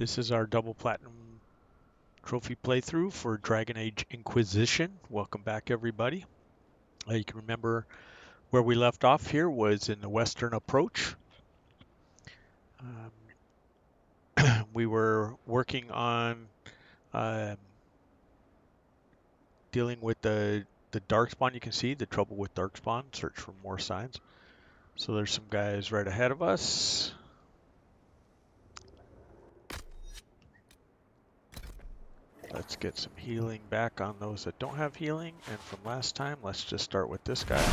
This is our double platinum trophy playthrough for Dragon Age Inquisition. Welcome back, everybody. You can remember where we left off here was in the western approach. We were working on dealing with the darkspawn. You can see the trouble with darkspawn. Search for more signs. So there's some guys right ahead of us. Let's get some healing back on those that don't have healing. And from last time, let's just start with this guy.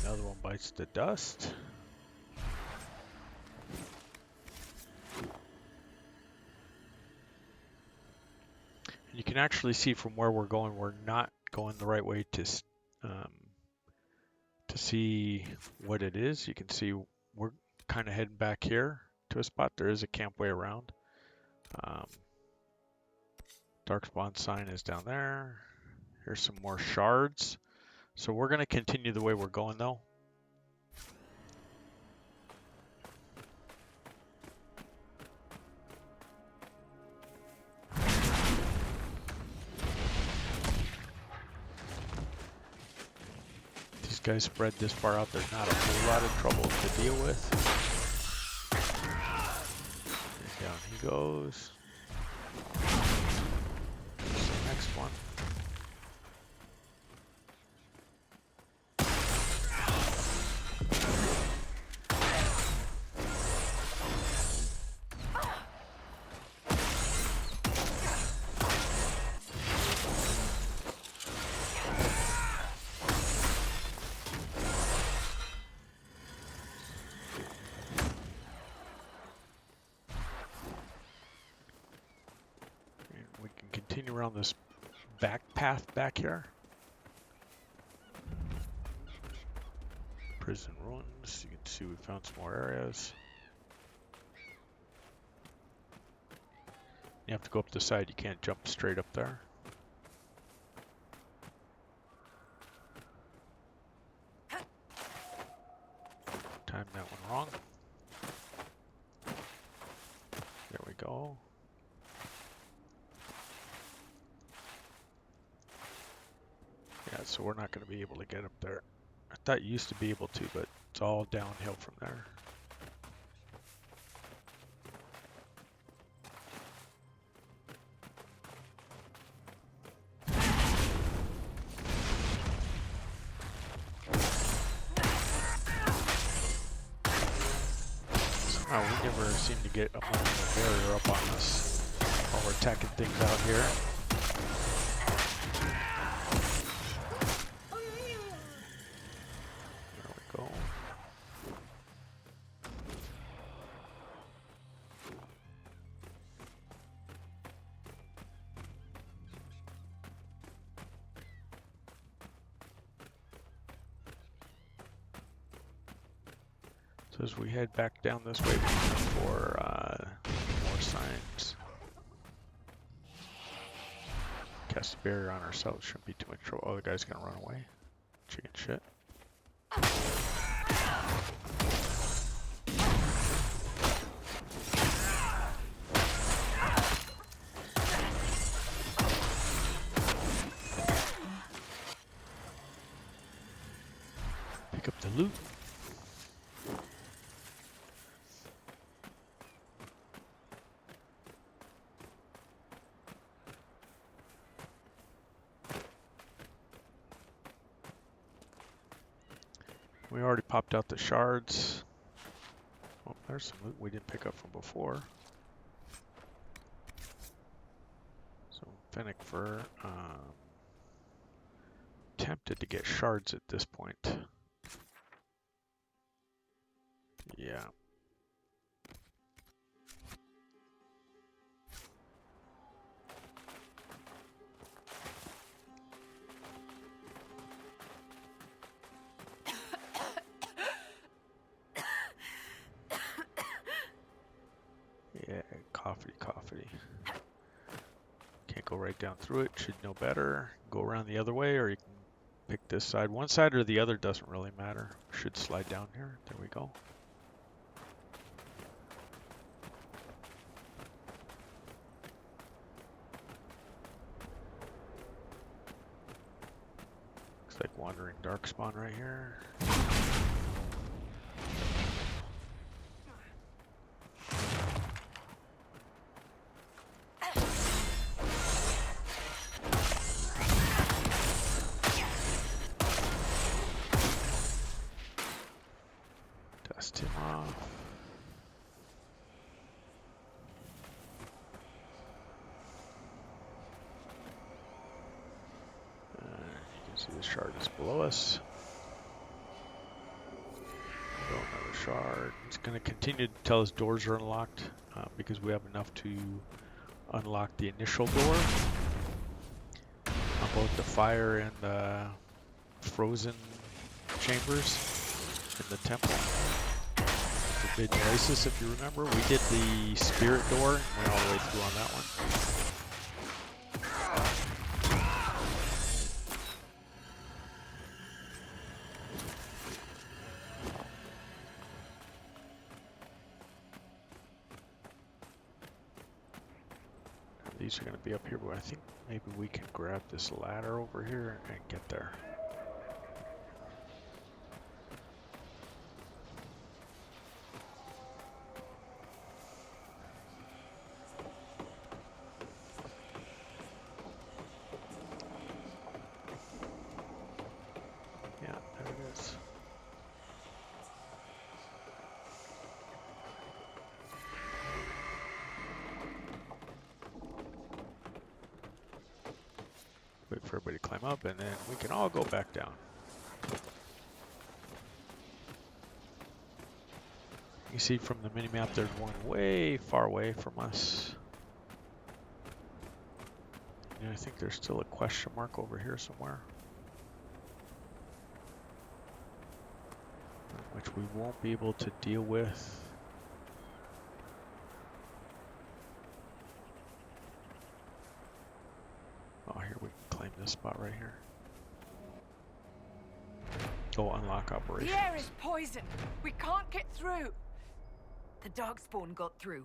Another one bites the dust. You can actually see from where we're going, we're not going the right way to see what it is. You can see we're kind of heading back here to a spot. There is a campway around. Darkspawn sign is down there. Here's some more shards. So we're going to continue the way we're going though. These guys spread this far out, there's not a whole lot of trouble to deal with. And down he goes. There's the next one. We can continue around this back path back here. Prison ruins. You can see we found some more areas. You have to go up the side. You can't jump straight up there. Timed that one wrong. There we go. Yeah, so we're not going to be able to get up there. I thought you used to be able to, but it's all downhill from there. Somehow we never seem to get a barrier up on us while we're attacking things out here. So as we head back down this way, we look for more signs. Cast a barrier on ourselves, shouldn't be too much trouble. Oh, the guy's gonna run away. Chicken shit. Pick up the loot. We already popped out the shards. Oh, there's some loot we didn't pick up from before. So Fennec Fur. Tempted to get shards at this point. Yeah. Coffee. Can't go right down through it. Should know better. Go around the other way, or you can pick this side. One side or the other doesn't really matter. Should slide down here. There we go. Looks like Wandering Darkspawn right here. Dust him off. You can see the shard is below us. Go another shard. It's going to continue to tell us doors are unlocked because we have enough to unlock the initial door on both the fire and the frozen chambers in the temple. Forbidden Oasis, if you remember, we did the spirit door and went all the way through on that one. These are going to be up here, but I think maybe we can grab this ladder over here and get there. Yeah, there it is. Wait for everybody to climb up, and then we can all go back down. You see from the mini-map there's one way far away from us. And I think there's still a question mark over here somewhere, which we won't be able to deal with. Oh, here we can claim this spot right here. Go unlock operations. The air is poison. We can't get through. The darkspawn got through.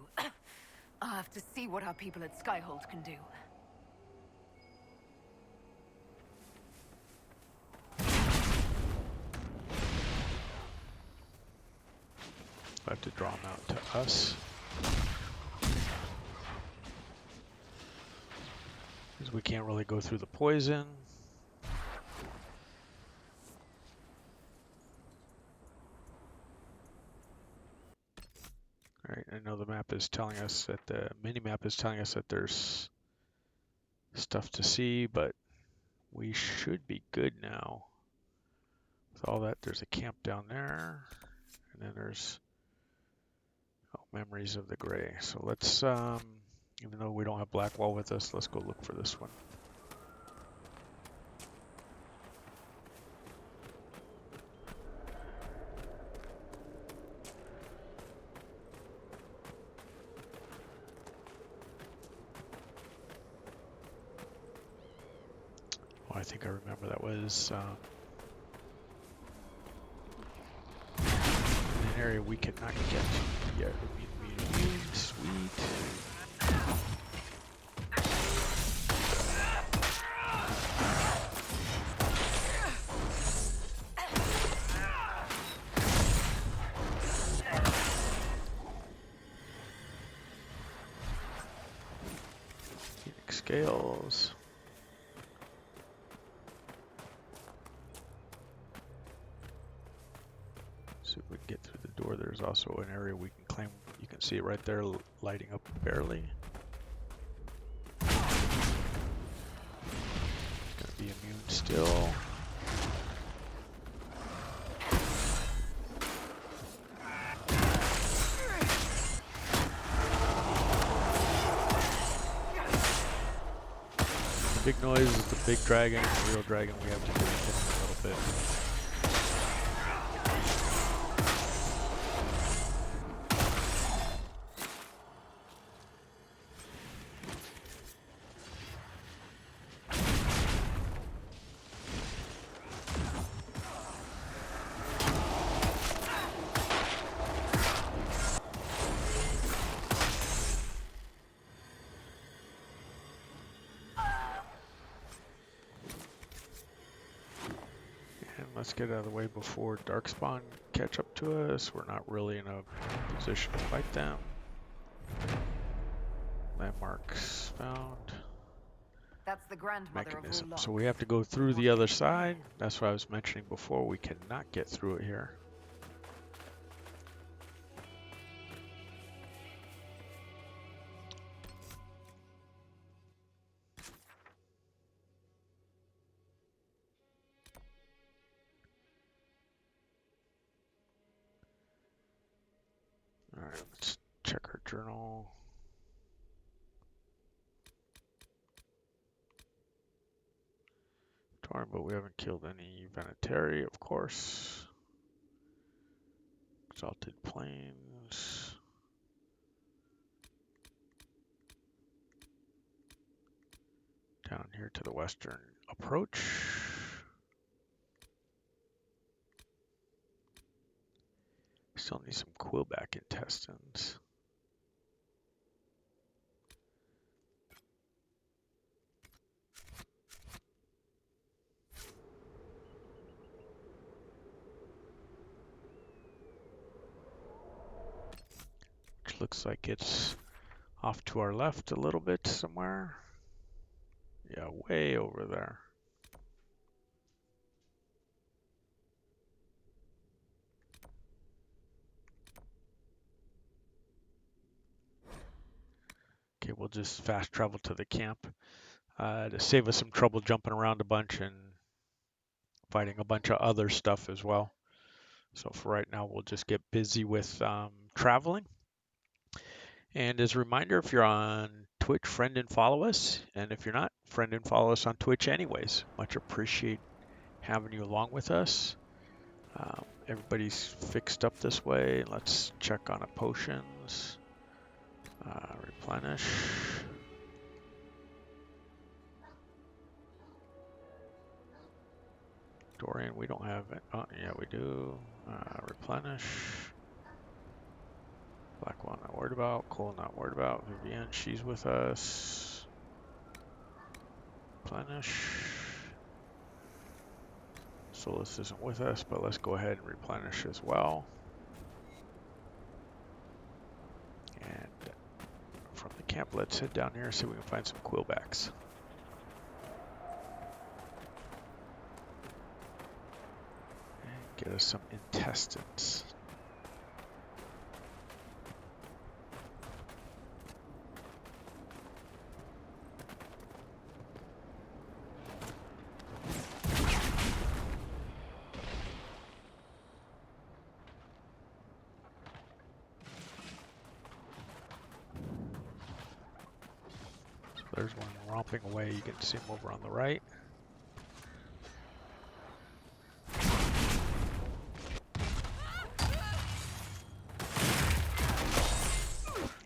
I'll have to see what our people at Skyhold can do. I have to draw them out to us. Because we can't really go through the poison. Alright, I know the map is telling us that the mini-map is telling us that there's stuff to see, but we should be good now. With all that, there's a camp down there, and then there's Memories of the Grey. So let's, even though we don't have Blackwall with us, let's go look for this one. Oh, I think I remember that was an area we cannot get to yet. Sweet. Scales. See if we can get through the door. There's also an area we can claim. You can see it right there lighting up barely. Gonna be immune still. Big noise is the big dragon, the real dragon we have to deal with a little bit. let's get out of the way before Darkspawn catch up to us. We're not really in a position to fight them. Landmarks found. That's the grandmother Mechanism. of all So locks. we have to go through the other side. That's what I was mentioning before. We cannot get through it here. All right, let's check our journal. Torn, but we haven't killed any Venetari, of course. Exalted Plains. Down here to the western approach. Still need some quillback intestines. Which looks like it's off to our left a little bit somewhere. Yeah, way over there. Okay, we'll just fast travel to the camp to save us some trouble jumping around a bunch and fighting a bunch of other stuff as well. So for right now, we'll just get busy with traveling. And as a reminder, if you're on Twitch, friend and follow us. And if you're not, friend and follow us on Twitch anyways. Much appreciate having you along with us. Everybody's fixed up this way. Let's check on potions. Replenish. Dorian, we don't have it. Oh, yeah, we do. Replenish. Black one, not worried about. Cole, not worried about. Vivienne, she's with us. Replenish. Solus isn't with us, but let's go ahead and replenish as well. And from the camp, let's head down here and see if we can find some quillbacks. And get us some intestines. There's one romping away. You can see him over on the right.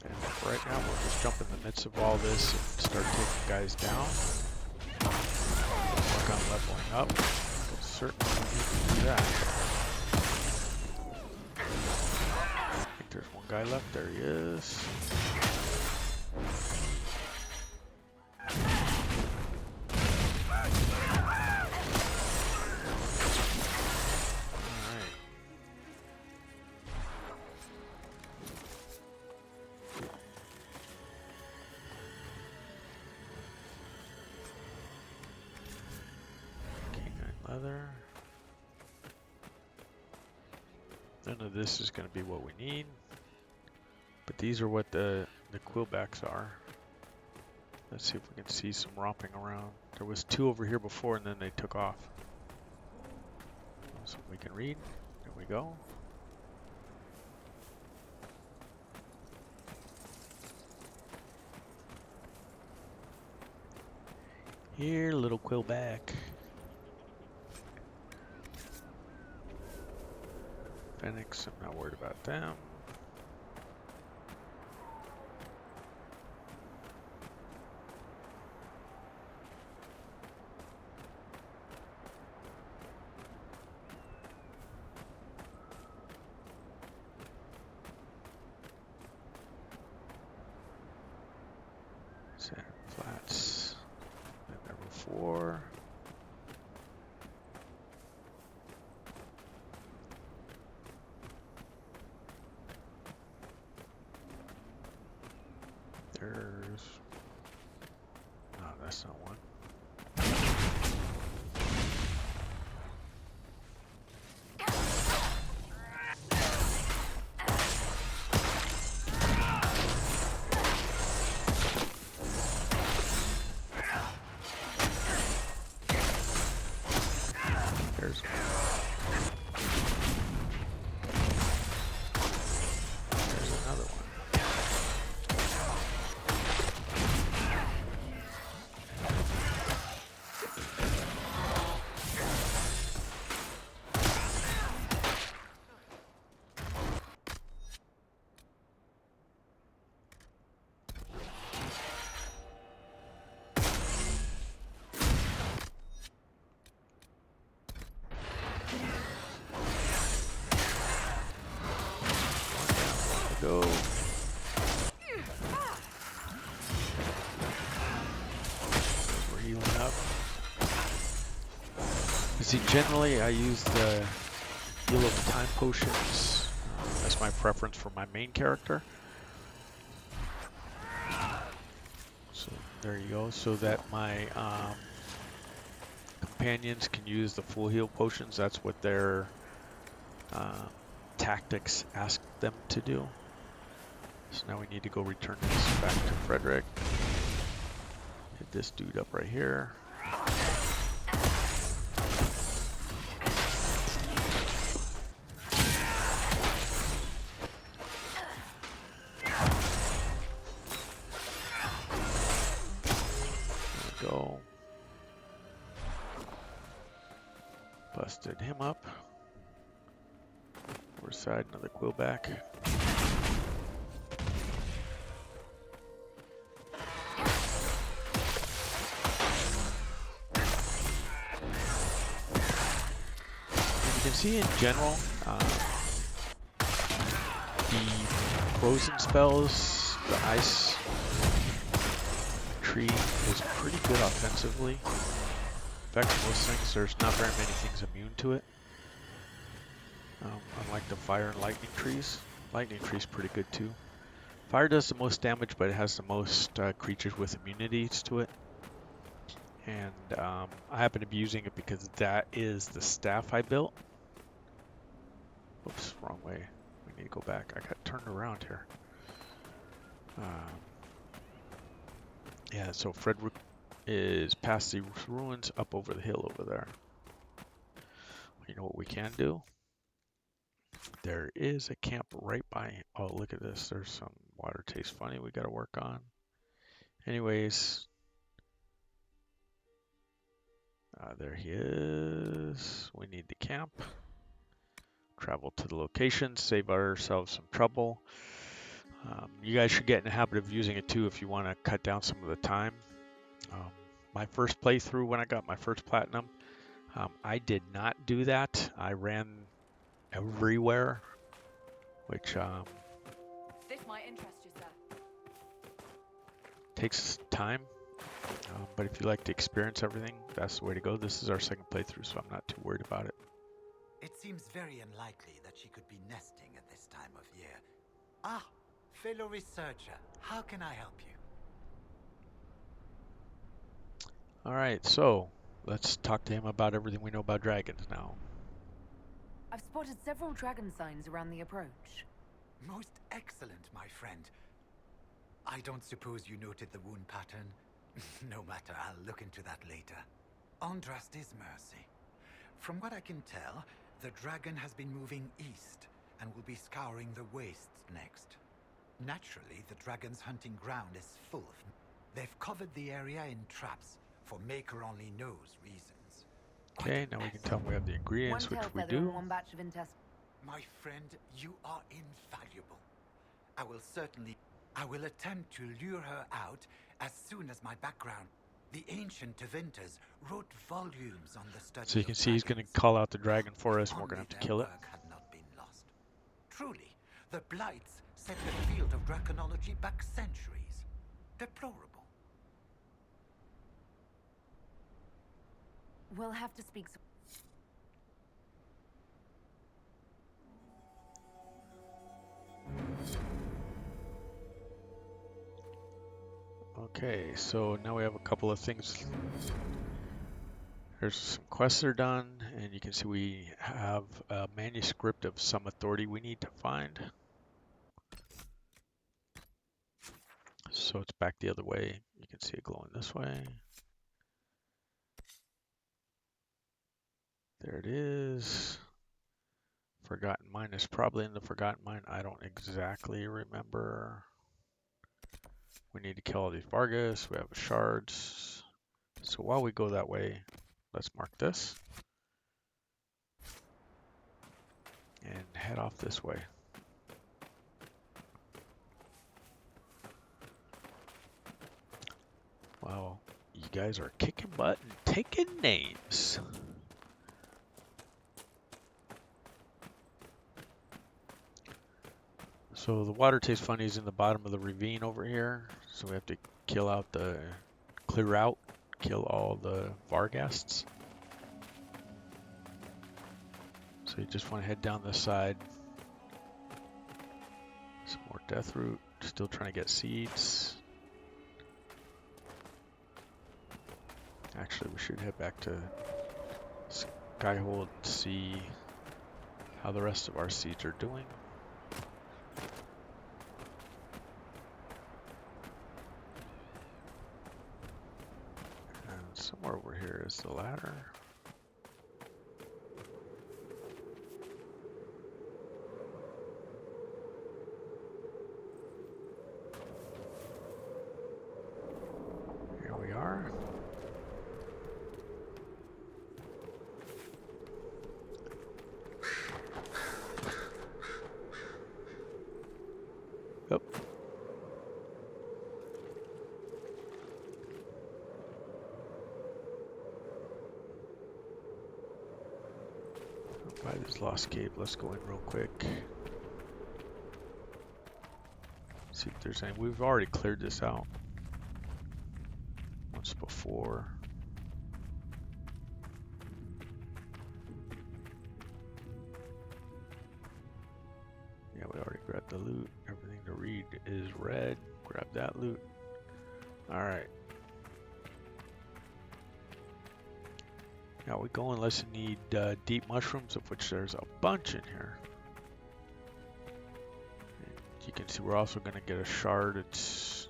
And right now we'll just jump in the midst of all this and start taking guys down. Work on leveling up. We'll certainly need to do that. I think there's one guy left. There he is. Leather. None of this is going to be what we need, but these are what the quillbacks are. Let's see if we can see some romping around. There was two over here before and then they took off. So we can read. There we go. Here, little quillback. Phoenix, I'm not worried about them. Sand flats. And number 4. Go. We're healing up. See, generally I use the Heal of Time potions. That's my preference for my main character. So there you go. So that my companions can use the full heal potions. That's what their tactics ask them to do. So now we need to go return this back to Frederick. Hit this dude up right here. There we go. Busted him up. We're side, another quill back. You can see in general, the frozen spells, the ice tree is pretty good offensively. In fact, most things, there's not very many things immune to it. Unlike the fire and lightning trees. Lightning tree's pretty good too. Fire does the most damage, but it has the most creatures with immunities to it. And I happen to be using it because that is the staff I built. Oops, wrong way. We need to go back. I got turned around here. Yeah, so Frederick is past the ruins, up over the hill over there. You know what we can do? There is a camp right by. Oh, look at this. There's some water tastes funny we got to work on. Anyways, there he is. We need to camp. Travel to the location, save ourselves some trouble. You guys should get in the habit of using it too if you want to cut down some of the time. My first playthrough when I got my first platinum, I did not do that. I ran everywhere, which This might interest you, sir. takes time. But if you like to experience everything, that's the way to go. This is our second playthrough, so I'm not too worried about it. It seems very unlikely that she could be nesting at this time of year. Ah, fellow researcher, how can I help you? All right, so let's talk to him about everything we know about dragons now. I've spotted several dragon signs around the approach. Most excellent, my friend. I don't suppose you noted the wound pattern? No matter, I'll look into that later. Andrast is mercy. From what I can tell, the dragon has been moving east and will be scouring the wastes next. Naturally, the dragon's hunting ground is full of... They've covered the area in traps for Maker only knows reasons. Okay, now we can tell them we have the ingredients, One which tail we feather do. and one batch of intestine. My friend, you are invaluable. I will attempt to lure her out as soon as my background. The ancient Tevinters wrote volumes on the study. So you can see he's going to call out the dragon for us, and we're going to have to kill it. Had not been lost. Truly, the blights set the field of draconology back centuries. Deplorable. We'll have to speak. Okay, so now we have a couple of things. There's some quests that are done, and you can see we have a manuscript of some authority we need to find. So it's back the other way. You can see it glowing this way. There it is. Forgotten Mine is probably in the Forgotten Mine. I don't exactly remember. We need to kill all these Vargas. We have shards. So while we go that way, let's mark this. And head off this way. Wow, you guys are kicking butt and taking names. So So the water tastes funny is in the bottom of the ravine over here. So we have to clear out, kill all the Varghasts. So you just want to head down this side. Some more death root. Still trying to get seeds. Actually, we should head back to Skyhold to see how the rest of our seeds are doing. And somewhere over here is the ladder. Here we are. Yep. By this lost cave, let's go in real quick. See if there's any. We've already cleared this out once before. Yeah, we already grabbed the loot. Everything to read is red. Grab that loot. Alright. Now we go unless you need deep mushrooms, of which there's a bunch in here. And you can see we're also going to get a shard. It's,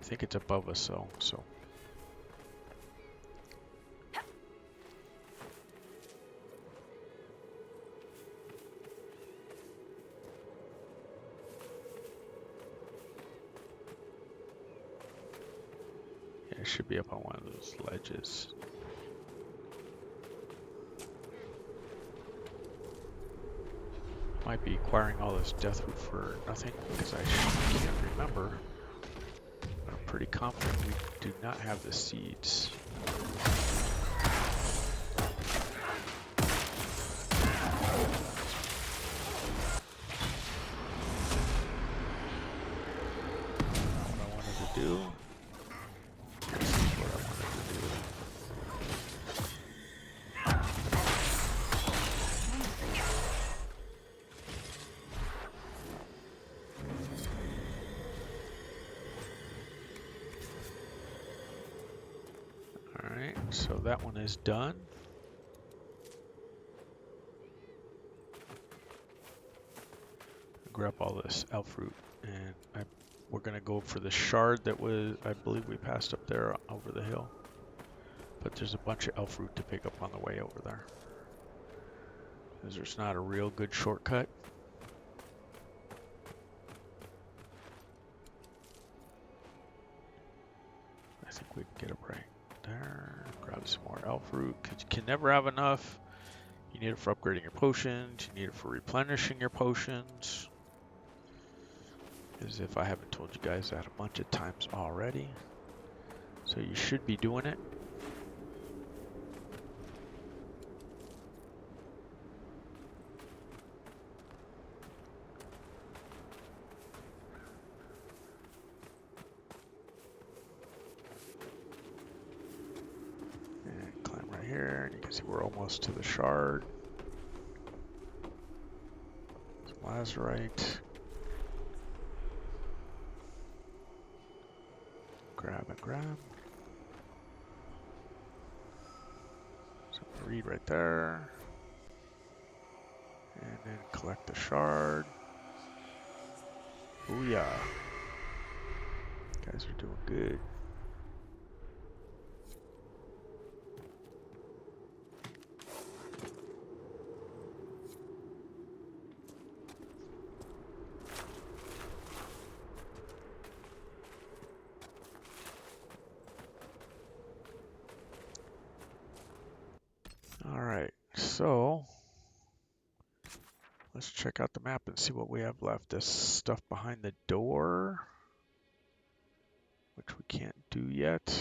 I think it's above us, so. Yeah, it should be up on one of those ledges. Might be acquiring all this death root for nothing because I can't remember. But I'm pretty confident we do not have the seeds. What I wanted to do. This is what I wanted to do. Alright, so that one is done. Grab all this elf root, and we're gonna go for the shard that was, I believe we passed up there over the hill. But there's a bunch of elf root to pick up on the way over there. Because there's not a real good shortcut. I think we can get it right there. Grab some more elf root, because you can never have enough. You need it for upgrading your potions, you need it for replenishing your potions. As if I haven't told you guys that a bunch of times already. So you should be doing it. And climb right here, and you can see we're almost to the shard. Some lazurite. Grab and grab. Something to read right there. And then collect the shard. Booyah. Guys are doing good. Alright, so let's check out the map and see what we have left. This stuff behind the door, which we can't do yet.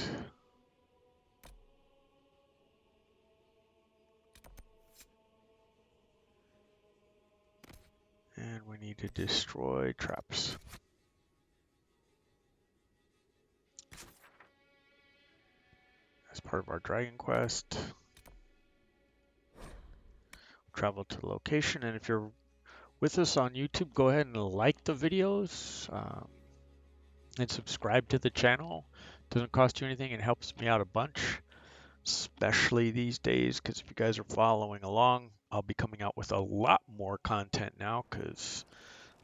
And we need to destroy traps. As part of our Dragon Quest. Travel to the location, and if you're with us on YouTube, go ahead and like the videos and subscribe to the channel. Doesn't cost you anything, it helps me out a bunch, especially these days, because if you guys are following along, I'll be coming out with a lot more content now, because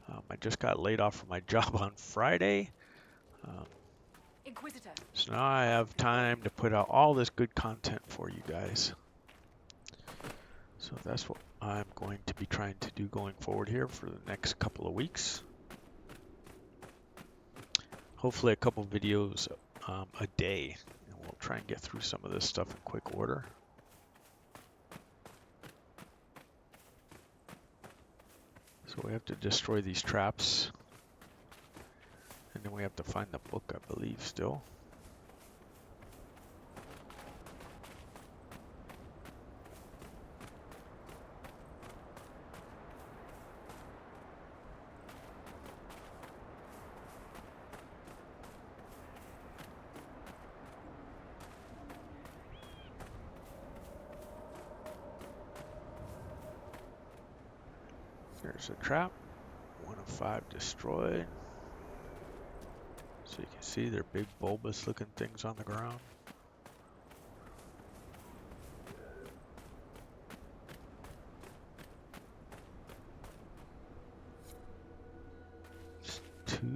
I just got laid off from my job on Friday. Inquisitor. So now I have time to put out all this good content for you guys. So that's what I'm going to be trying to do going forward here for the next couple of weeks. Hopefully a couple videos a day, and we'll try and get through some of this stuff in quick order. So we have to destroy these traps, and then we have to find the book, I believe, still. There's a trap. 1 of 5 destroyed. So you can see they're big bulbous looking things on the ground. There's 2.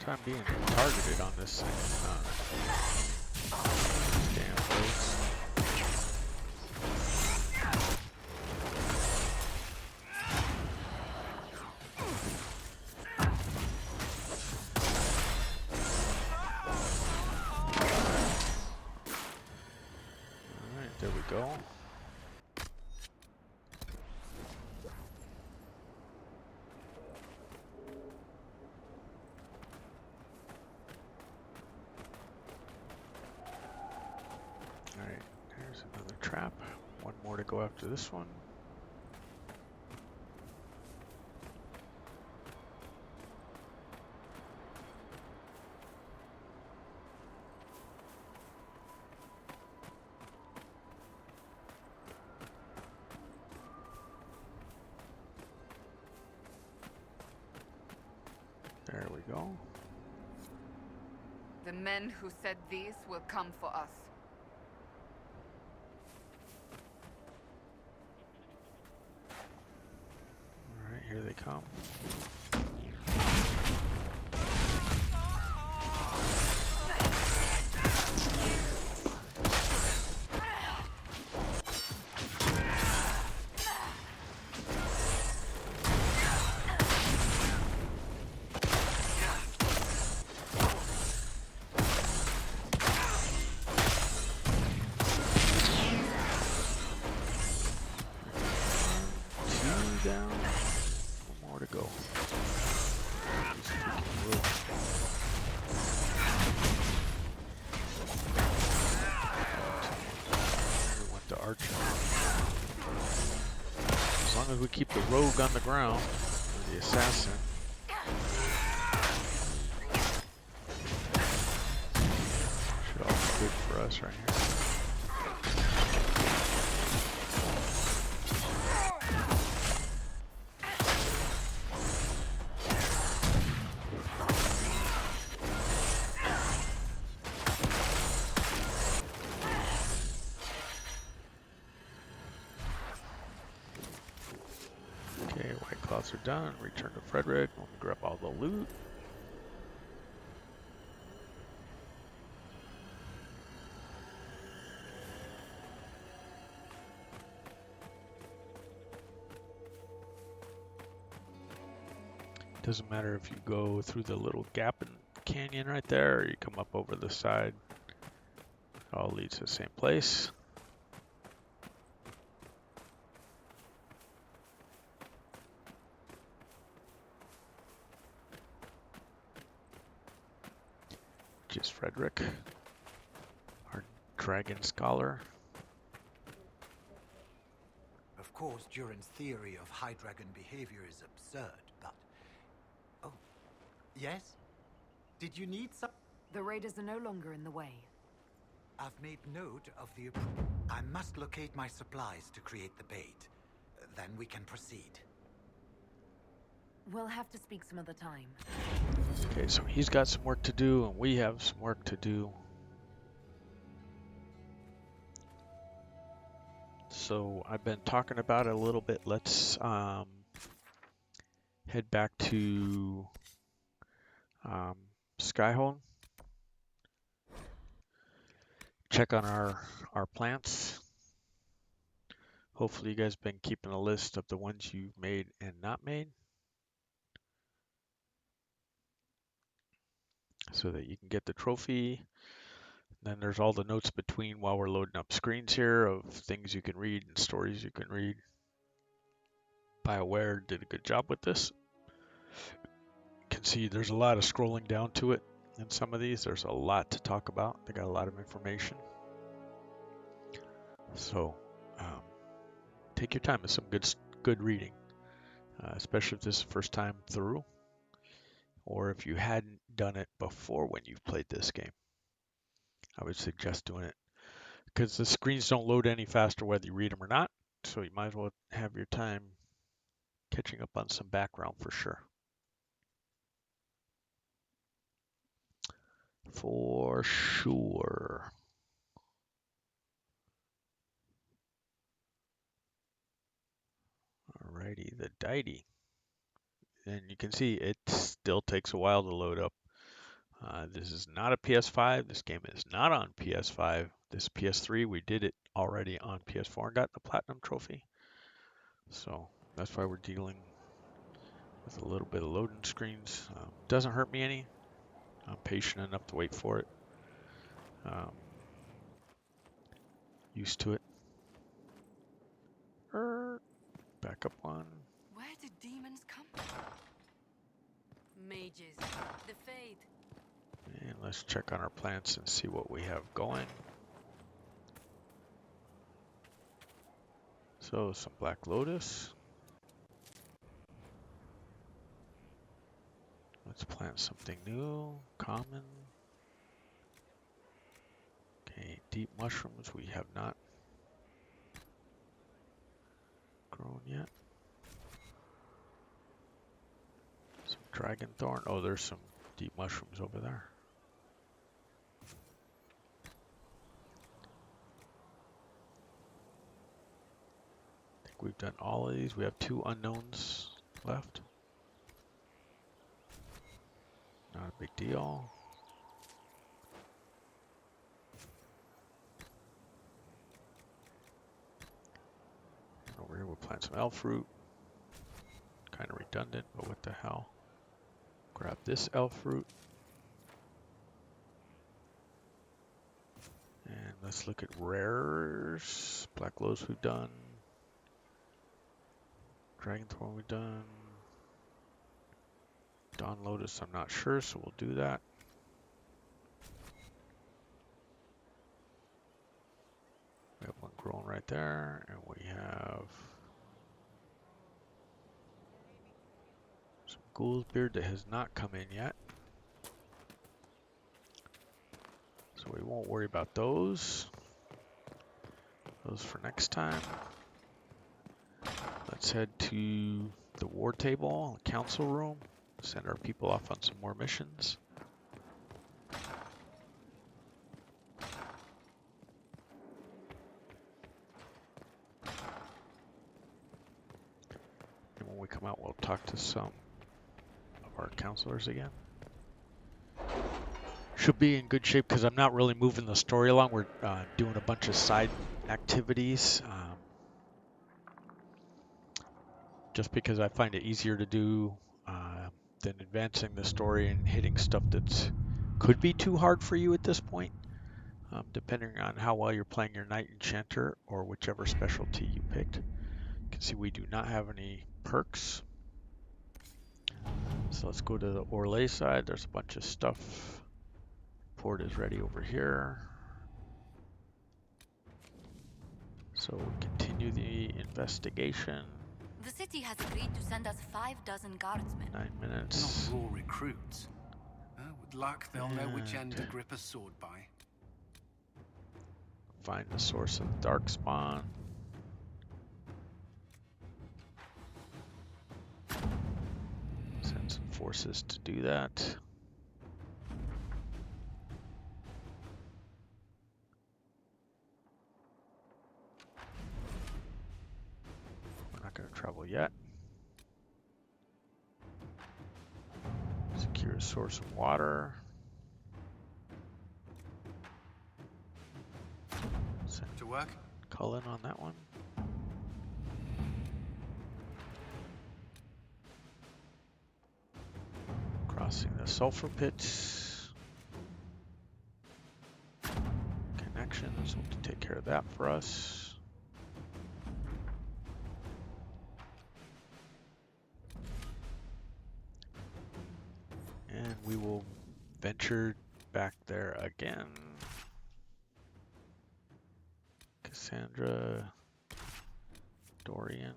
I'm being targeted on this thing. Damn folks. Alright, there we go. Alright, there's another trap. One more to go after this one. There we go. The men who said these will come for us. Alright, here they come. Down. One more to go. Just freaking wood. We want the archer. As long as we keep the rogue on the ground, or the assassin. Should all be good for us right here. White cloths are done. Return to Frederick. Let me grab all the loot. Doesn't matter if you go through the little gap in the canyon right there, or you come up over the side. It all leads to the same place. Which is Frederick, our dragon scholar. Of course, Durin's theory of high dragon behavior is absurd, but... Oh, yes? Did you need some... The raiders are no longer in the way. I've made note of the... I must locate my supplies to create the bait. Then we can proceed. We'll have to speak some other time. Okay, so he's got some work to do, and we have some work to do. So I've been talking about it a little bit. Let's head back to Skyhold. Check on our plants. Hopefully you guys have been keeping a list of the ones you've made and not made, so that you can get the trophy. Then there's all the notes between while we're loading up screens here of things you can read and stories you can read. BioWare did a good job with this. You can see there's a lot of scrolling down to it in some of these. There's a lot to talk about. They got a lot of information. So take your time with some good reading, especially if this is the first time through, or if you hadn't done it before when you've played this game. I would suggest doing it because the screens don't load any faster whether you read them or not, so you might as well have your time catching up on some background for sure. For sure. Alrighty, the deity. And you can see it still takes a while to load up. This is not a PS5. This game is not on PS5. This PS3, we did it already on PS4 and got the Platinum Trophy. So that's why we're dealing with a little bit of loading screens. Doesn't hurt me any. I'm patient enough to wait for it. Used to it. Back up one. Where did demons come from? Mages. The Fade. And let's check on our plants and see what we have going. So some Black Lotus. Let's plant something new, common. Okay, deep mushrooms we have not grown yet. Some dragon thorn. Oh, there's some deep mushrooms over there. I think we've done all of these. We have 2 unknowns left. Not a big deal. Over here we'll plant some elf fruit. Kind of redundant, but what the hell. Grab this elf fruit. And let's look at rares. Black Lotus we've done. Dragon Thorn we've done. Dawn Lotus I'm not sure, so we'll do that. We have one growing right there, and we have some Ghoul's Beard that has not come in yet. So we won't worry about those. Those for next time. Let's head to the war table, council room. Send our people off on some more missions. And when we we come out, we'll talk to some of our counselors again. Should be in good shape because I'm not really moving the story along. We're doing a bunch of side activities. Just because I find it easier to do than advancing the story and hitting stuff that's could be too hard for you at this point, depending on how well you're playing your Knight Enchanter or whichever specialty you picked. You can see we do not have any perks. So let's go to the Orlais side. There's a bunch of stuff. Port is ready over here. So we continue the investigation. The city has agreed to send us 5 dozen guardsmen. 9 minutes. Not raw recruits. With luck, they'll know which end to grip a sword by. Find the source of the Darkspawn. Send some forces to do that. We're not going to travel yet. Secure a source of water. Send To work? Cullen on that one. Crossing the sulfur pits. Connections, we'll take care of that for us. And we will venture back there again. Cassandra, Dorian,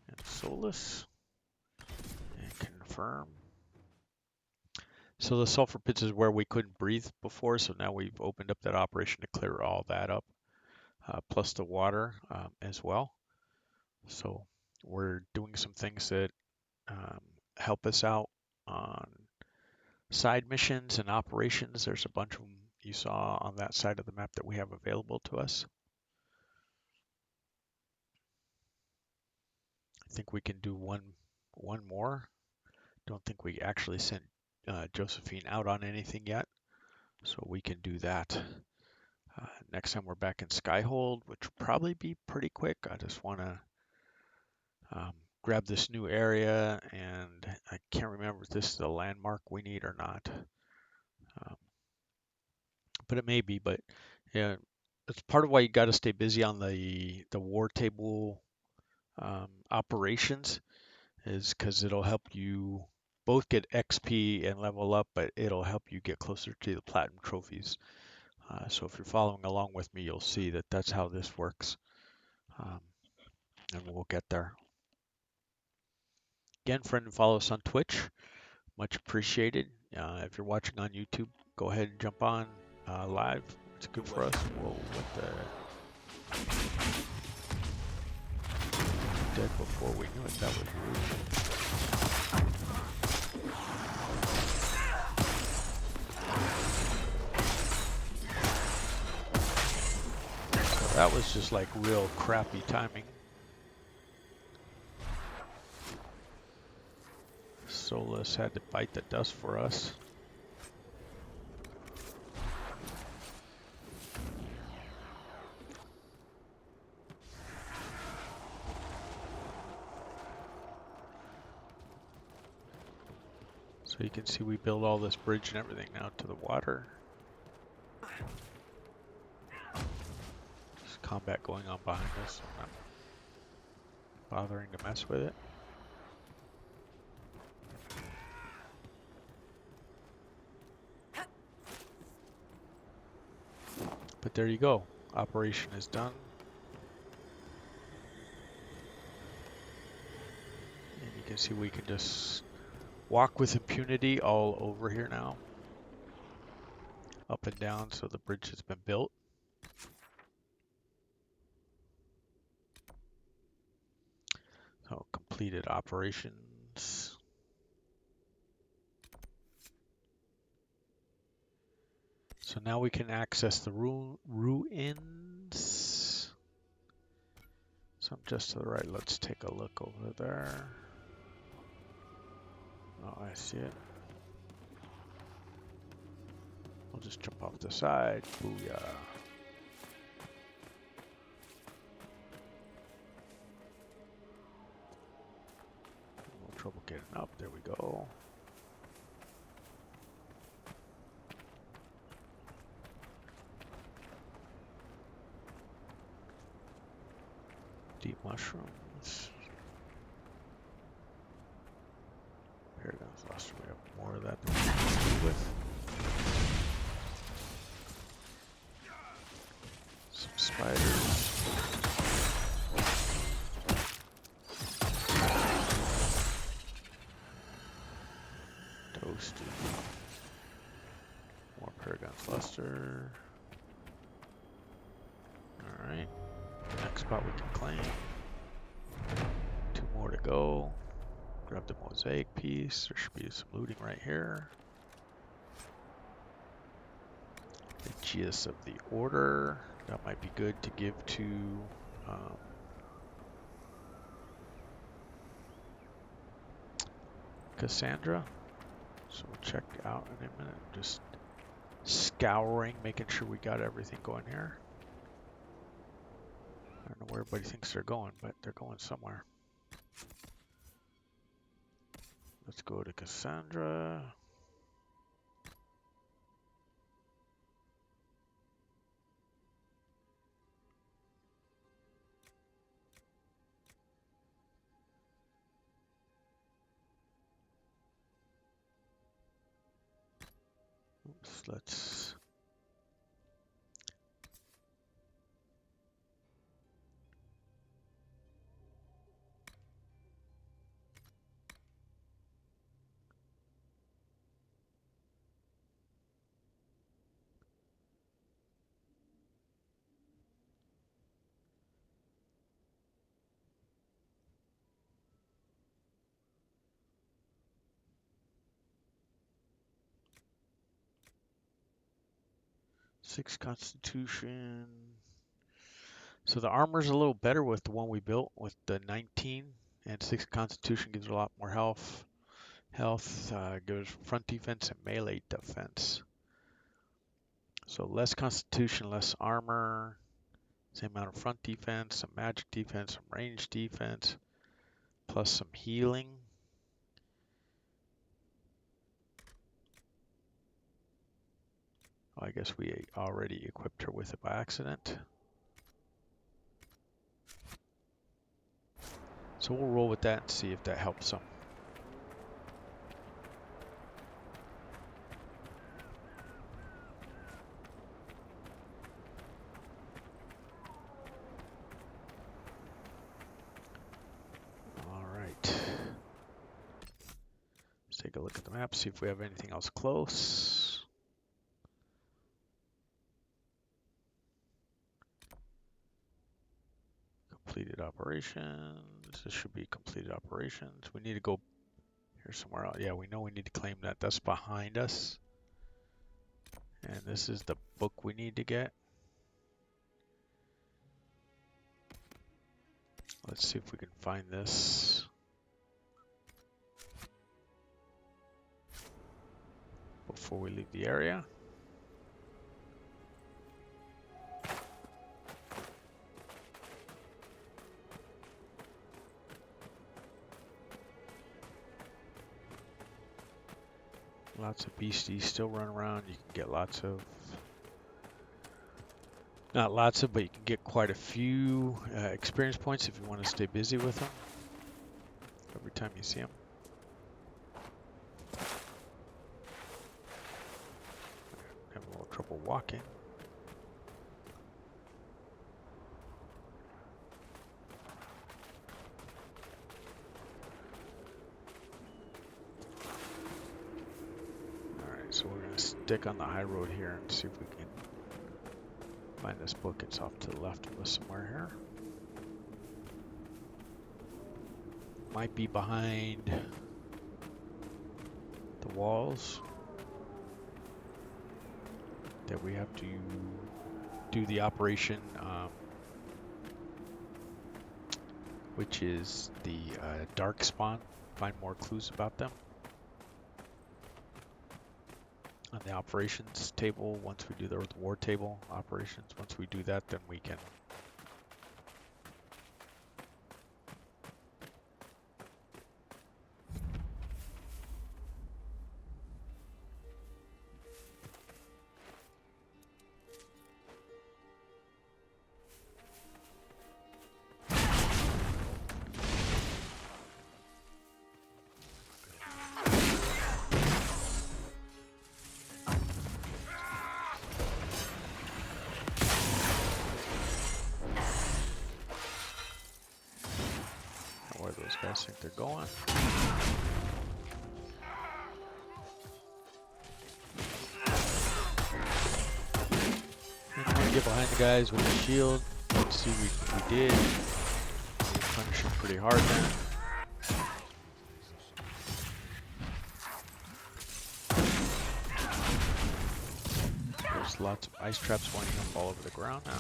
and Solus. And confirm. So the sulfur pits is where we couldn't breathe before, so now we've opened up that operation to clear all that up, plus the water as well. So we're doing some things that help us out on side missions and operations. There's a bunch of them you saw on that side of the map that we have available to us. I think we can do one more. Don't think we actually sent Josephine out on anything yet, so we can do that. Next time we're back in Skyhold, which will probably be pretty quick. I just want to grab this new area, and I can't remember if this is the landmark we need or not. But it may be. But yeah, it's part of why you got to stay busy on the war table operations, is because it'll help you both get XP and level up, but it'll help you get closer to the platinum trophies. So if you're following along with me, you'll see that that's how this works, and we'll get there. Again, friend and follow us on Twitch. Much appreciated. If you're watching on YouTube, go ahead and jump on live. It's good for us. Whoa, what the? Dead before we knew it. That was rude. So that was just like real crappy timing. Solus had to bite the dust for us. So you can see we build all this bridge and everything now to the water. There's combat going on behind us, so I'm not bothering to mess with it. But there you go. Operation is done. And you can see we can just walk with impunity all over here now. Up and down, so the bridge has been built. So completed operations. So now we can access the ruins. Some just to the right. Let's take a look over there. Oh, I see it. I'll just jump off the side. Booyah. A little trouble getting up. There we go. Deep mushrooms. Paragon's lost. We have more of that than we can do with. Some spiders. Toasted. More Paragon's luster. Alright. Next spot we can claim. 2 more to go. Grab the mosaic piece. There should be some looting right here. The Aegis of the Order. That might be good to give to Cassandra. So we'll check out in a minute. Just scouring, making sure we got everything going here. I don't know where everybody thinks they're going, but they're going somewhere. Let's go to Cassandra. Oops, let's... Six Constitution. So the armor's a little better with the one we built with the 19, and 6 Constitution gives a lot more health. Gives front defense and melee defense. So less Constitution, less armor, same amount of front defense, some magic defense, some range defense, plus some healing. Oh, I guess we already equipped her with it by accident. So we'll roll with that and see if that helps some. All right. Let's take a look at the map, see if we have anything else close. Completed operations. This should be completed operations. We need to go here somewhere else. Yeah, we know we need to claim that. That's behind us. And this is the book we need to get. Let's see if we can find this. Before we leave the area. Lots of beasties still run around. You can get lots of, not lots of, but you can get quite a few experience points if you want to stay busy with them. Every time you see them. Having a little trouble walking. So we're going to stick on the high road here and see if we can find this book. It's off to the left of us somewhere here. Might be behind the walls that we have to do the operation which is the dark spawn. Find more clues about them on the operations table. Once we do the war table operations, once we do that, then we can where those guys think they're going. And get behind the guys with the shield. Let's see, we did. We punished them pretty hard then. There's lots of ice traps winding up all over the ground now.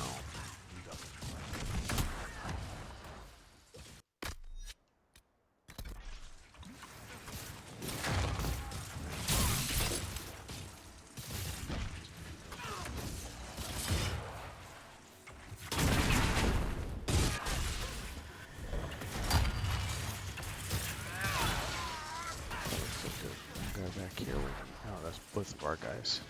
Back here. Oh, that's both of our guys.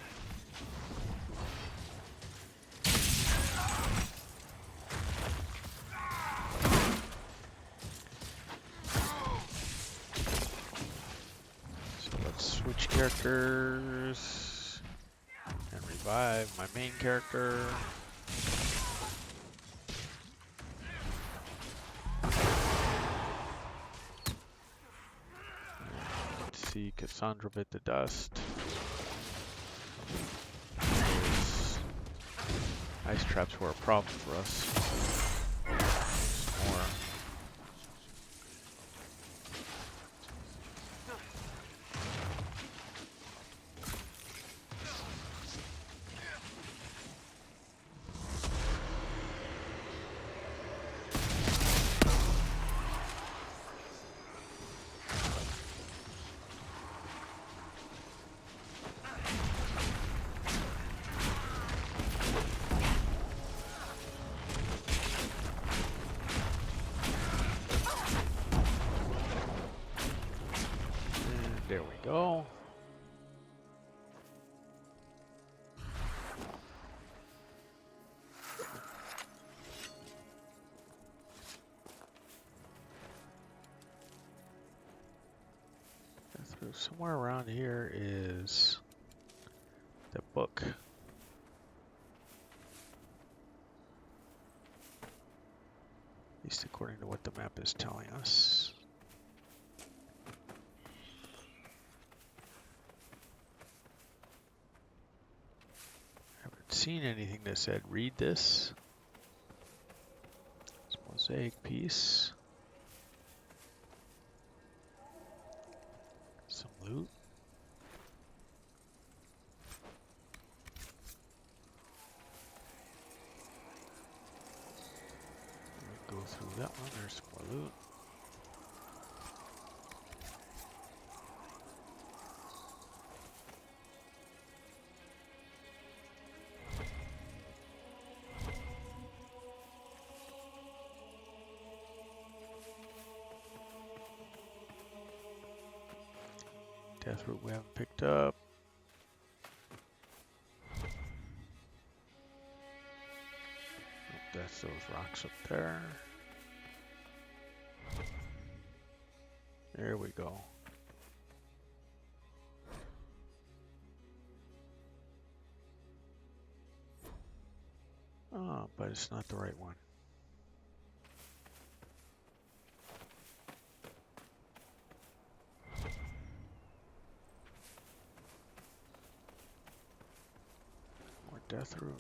So let's switch characters and revive my main character. See Cassandra bit the dust. Those ice traps were a problem for us. More. There we go. Somewhere around here is the book. At least according to what the map is telling us. Haven't seen anything that said read this. It's a mosaic piece. Some loot. Go through that one. There's some more loot. Death root we haven't picked up. That's those rocks up there. There we go. Oh, but it's not the right one. More death root.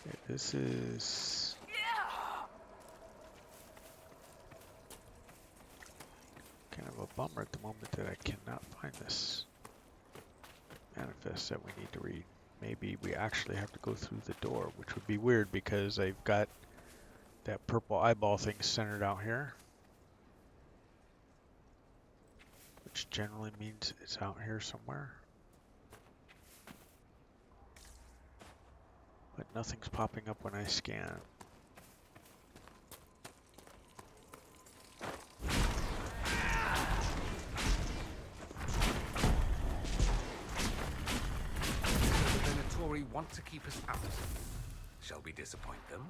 Okay, this is kind of a bummer at the moment that I cannot find this manifest that we need to read. Maybe we actually have to go through the door, which would be weird because I've got that purple eyeball thing centered out here, which generally means it's out here somewhere. But nothing's popping up when I scan. The want to keep us out. Shall we disappoint them?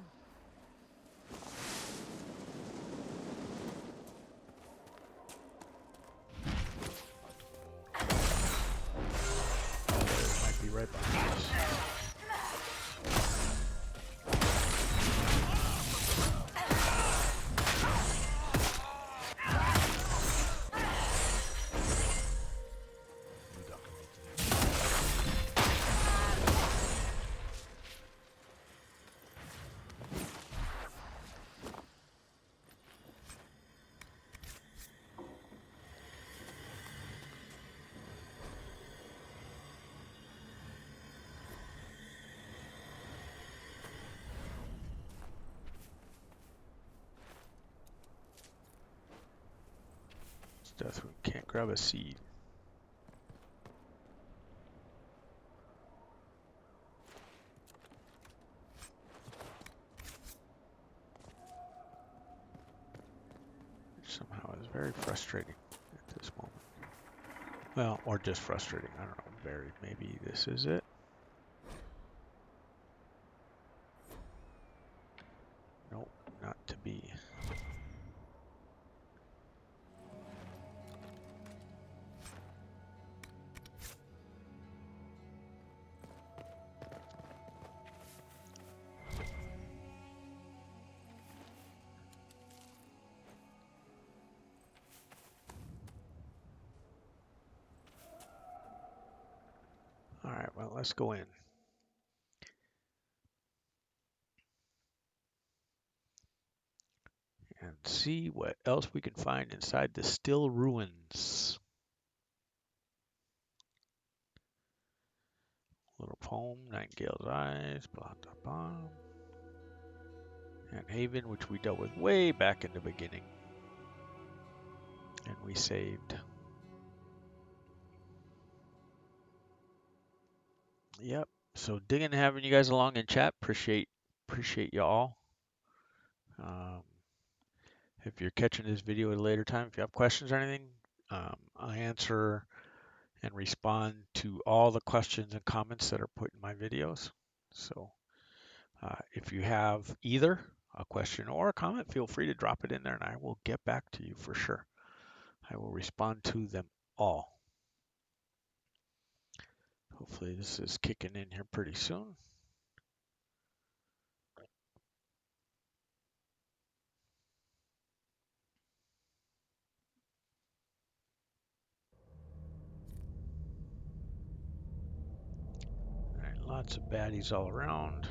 It might be right behind us. Death, we can't grab a seed. Which somehow is very frustrating at this moment. Well, or just frustrating. I don't know. Very. Maybe this is it. Nope, not to be. Alright, well, let's go in. And see what else we can find inside the still ruins. Little poem, Nightingale's Eyes, blah, blah, blah. And Haven, which we dealt with way back in the beginning. And we saved. Yep. So digging and having you guys along in chat. Appreciate you all. If you're catching this video at a later time, if you have questions or anything, I answer and respond to all the questions and comments that are put in my videos. So if you have either a question or a comment, feel free to drop it in there and I will get back to you for sure. I will respond to them all. Hopefully this is kicking in here pretty soon. All right, lots of baddies all around.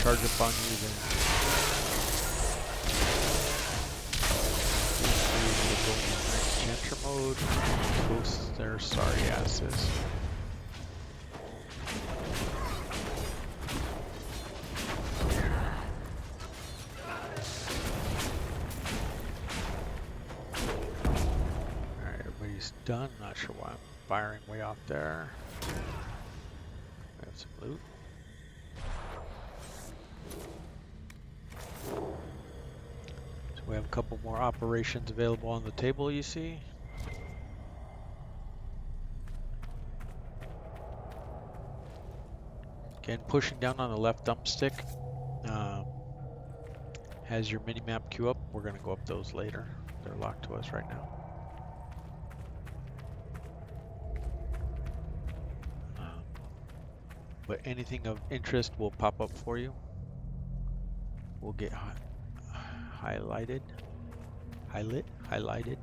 Charge up on you then. Enter mode. Toast their sorry asses. Alright, everybody's done. Not sure why I'm firing way off there. We have some loot. We have a couple more operations available on the table, you see. Again, pushing down on the left thumbstick has your mini-map queue up. We're going to go up those later. They're locked to us right now. but anything of interest will pop up for you. Will get highlighted. Highlighted.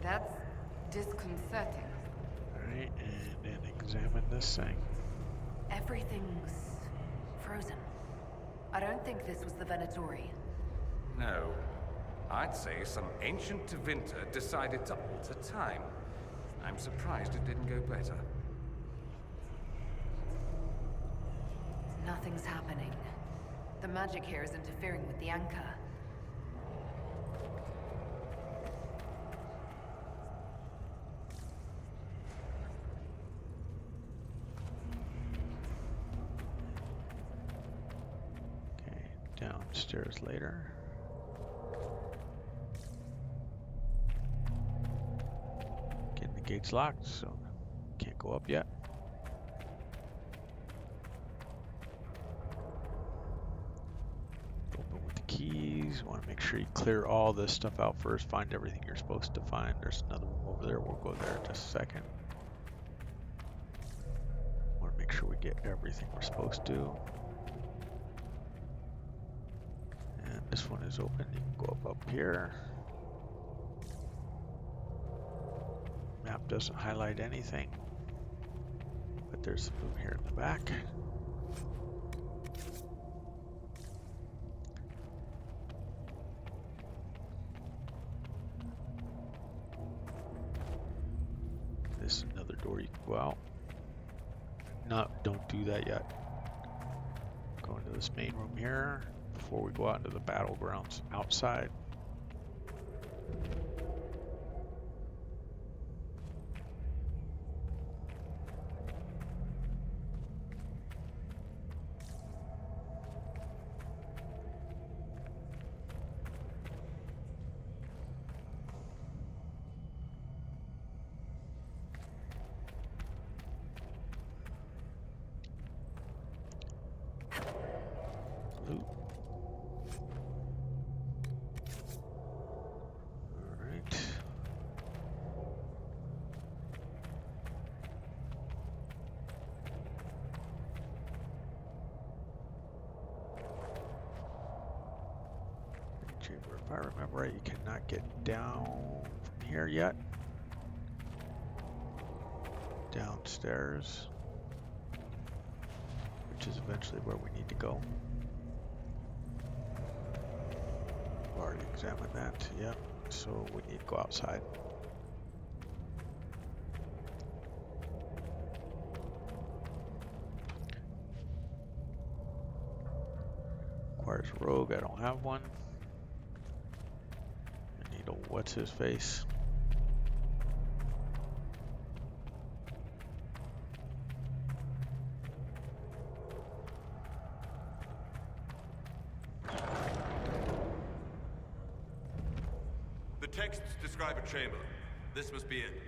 That's disconcerting. Alright, and then examine this thing. Everything's frozen. I don't think this was the Venatori. No. I'd say some ancient Tevinter decided to alter time. I'm surprised it didn't go better. Nothing's happening. The magic here is interfering with the anchor. Okay, downstairs later. Getting the gates locked, so can't go up yet. Open with the keys. Want to make sure you clear all this stuff out first. Find everything you're supposed to find. There's another room over there. We'll go there in just a second. Want to make sure we get everything we're supposed to. And this one is open. You can go up here. Map doesn't highlight anything, but there's some room here in the back. This is another door you can go out. No, don't do that yet. Go into this main room here before we go out into the battlegrounds outside. Loot. Alright. Chamber, if I remember right, you cannot get down from here yet. Downstairs, which is eventually where we need to go. Already examined that, yep. So we need to go outside. Requires a rogue, I don't have one. I need a what's his face. The texts describe a chamber. This must be it.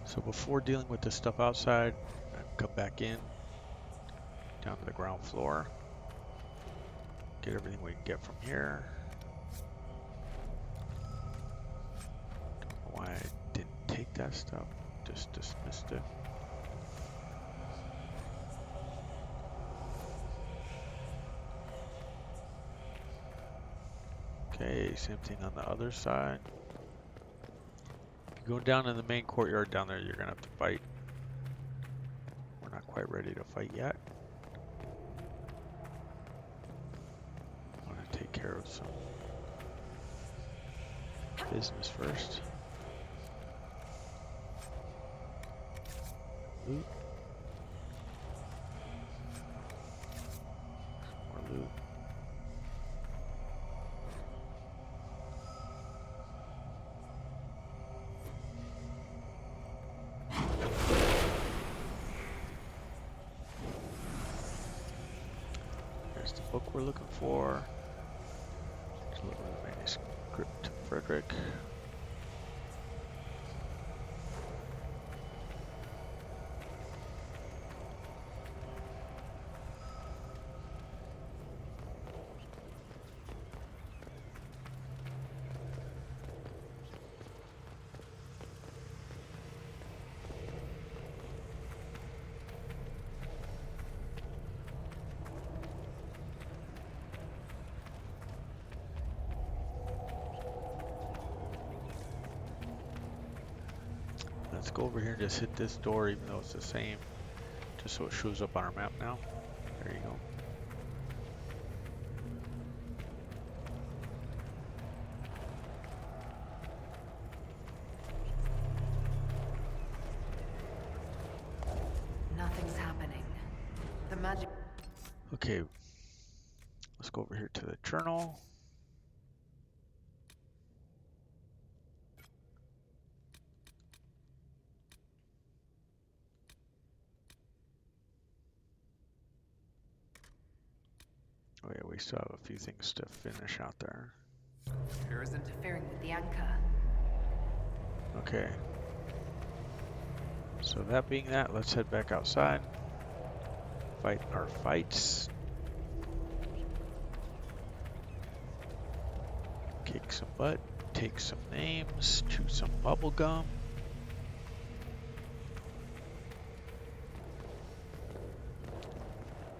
So before dealing with this stuff outside, come back in, down to the ground floor, get everything we can get from here. Don't know why I didn't take that stuff, just dismissed it. Okay, same thing on the other side. If you go down in the main courtyard down there, you're gonna have to fight. We're not quite ready to fight yet. I want to take care of some business first. Loot. More loot. There's the book we're looking for. Deliver the manuscript to Frederick. Let's go over here and just hit this door, even though it's the same, just so it shows up on our map now. There you go. Nothing's happening. The magic. Okay, let's go over here to the journal. Oh yeah, we still have a few things to finish out there. Sure is interfering with the anchor. Okay. So that being that, let's head back outside. Fight our fights. Kick some butt, take some names, chew some bubble gum.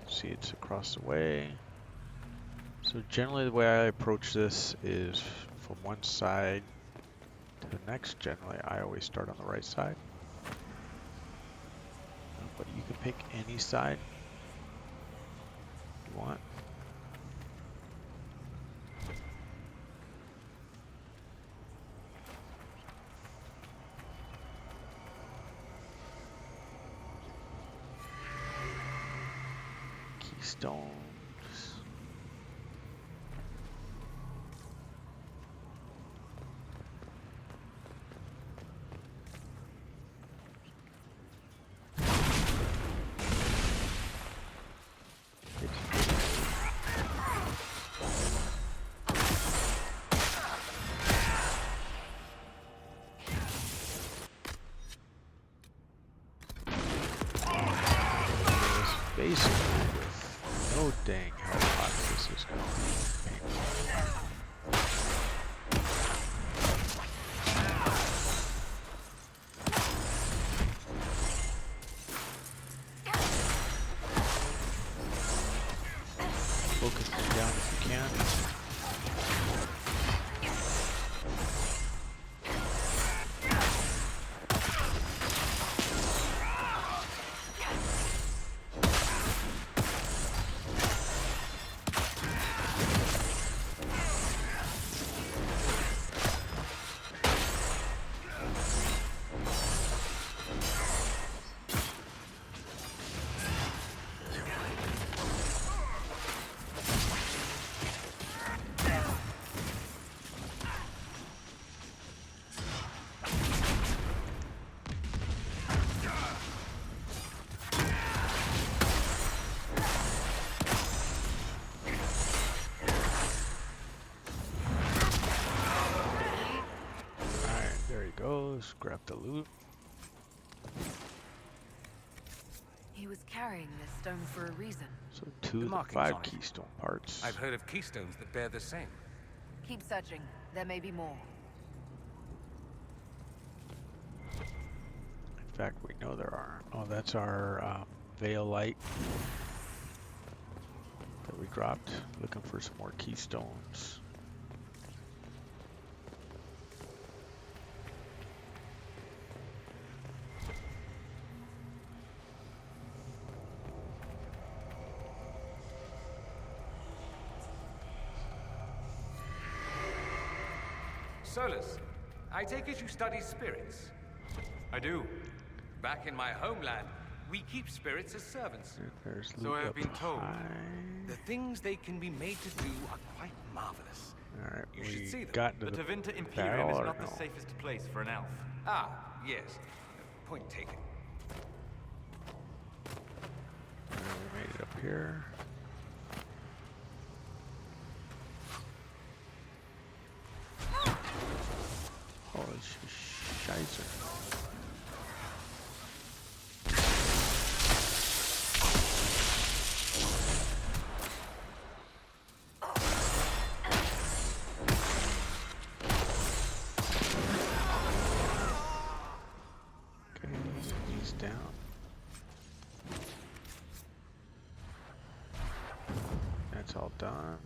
See, it's across the way. So generally the way I approach this is from one side to the next. Generally I always start on the right side. But you can pick any side you want. Keystones. Basically, with no dang how hot this is going to be. Focus them down if you can. Goes, grab the loot. He was carrying this stone for a reason. So 2 of the 5 keystone parts. I've heard of keystones that bear the same. Keep searching. There may be more. In fact, we know there are. Oh, that's our veil light that we dropped. Looking for some more keystones. Solus, I take it you study spirits? I do. Back in my homeland, we keep spirits as servants. There's So loot I have up been told. high. The things they can be made to do are quite marvelous. Alright, You should see we them. got into The the Tevinter Imperium battle, is or not the no? safest place for an elf. Ah, yes. Point taken. We made it up here. Scheiße. Okay, he's down. That's all done.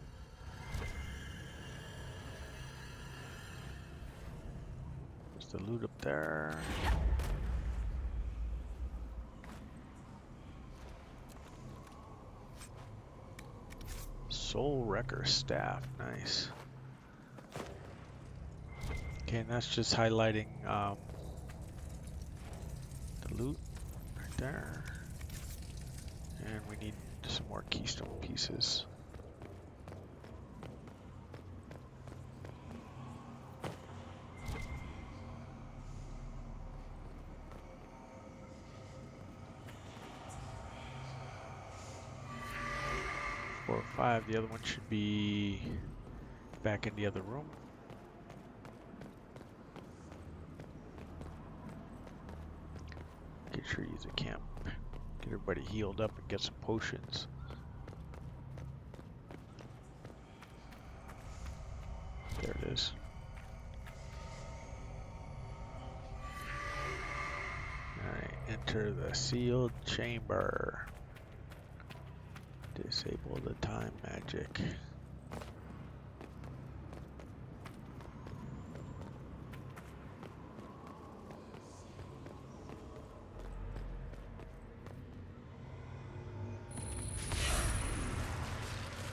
There's the loot up there. Soul Wrecker Staff, nice. Okay, and that's just highlighting the loot right there. And we need some more keystone pieces. Four or five. The other one should be back in the other room. Get sure you use a camp. Get everybody healed up and get some potions. There it is. Alright, enter the sealed chamber. Disable the time magic.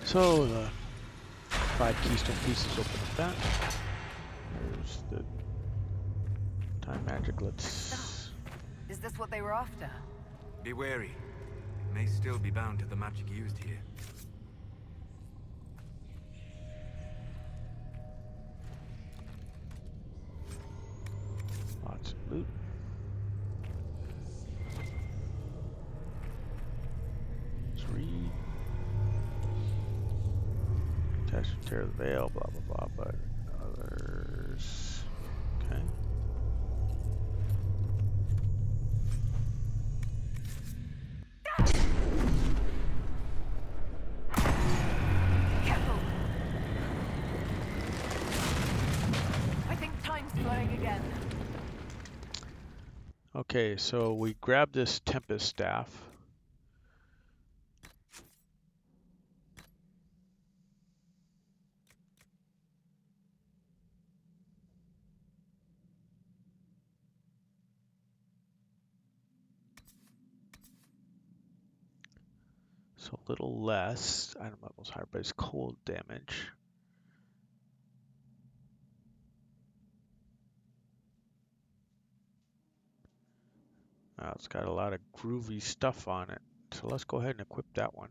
So the 5 keystone pieces open with that. There's the time magic. Let's. Is this what they were after? Be wary. It may still be bound to the magic used here. Lots of loot. Let's read. Test to tear the veil, blah blah blah, but others. Okay. Careful! I think time's flowing again. Okay, so we grab this Tempest staff. So a little less. Item level's higher, but it's cold damage. It's got a lot of groovy stuff on it. So let's go ahead and equip that one.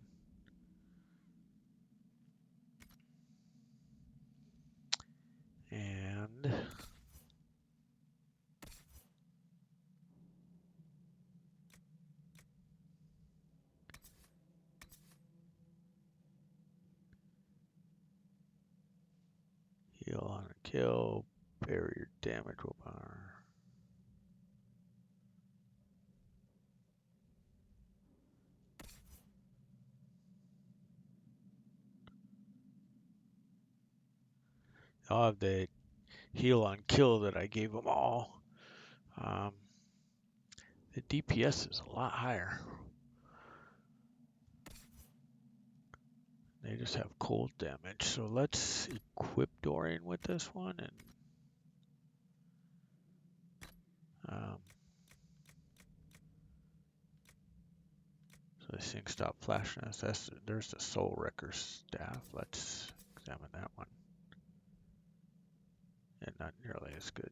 And heal on a kill, barrier damage willpower. I'll have the heal on kill that I gave them all. The DPS is a lot higher. They just have cold damage. So let's equip Dorian with this one and so this thing stopped flashing us. There's the Soul Wrecker staff. Let's examine that one. And not nearly as good.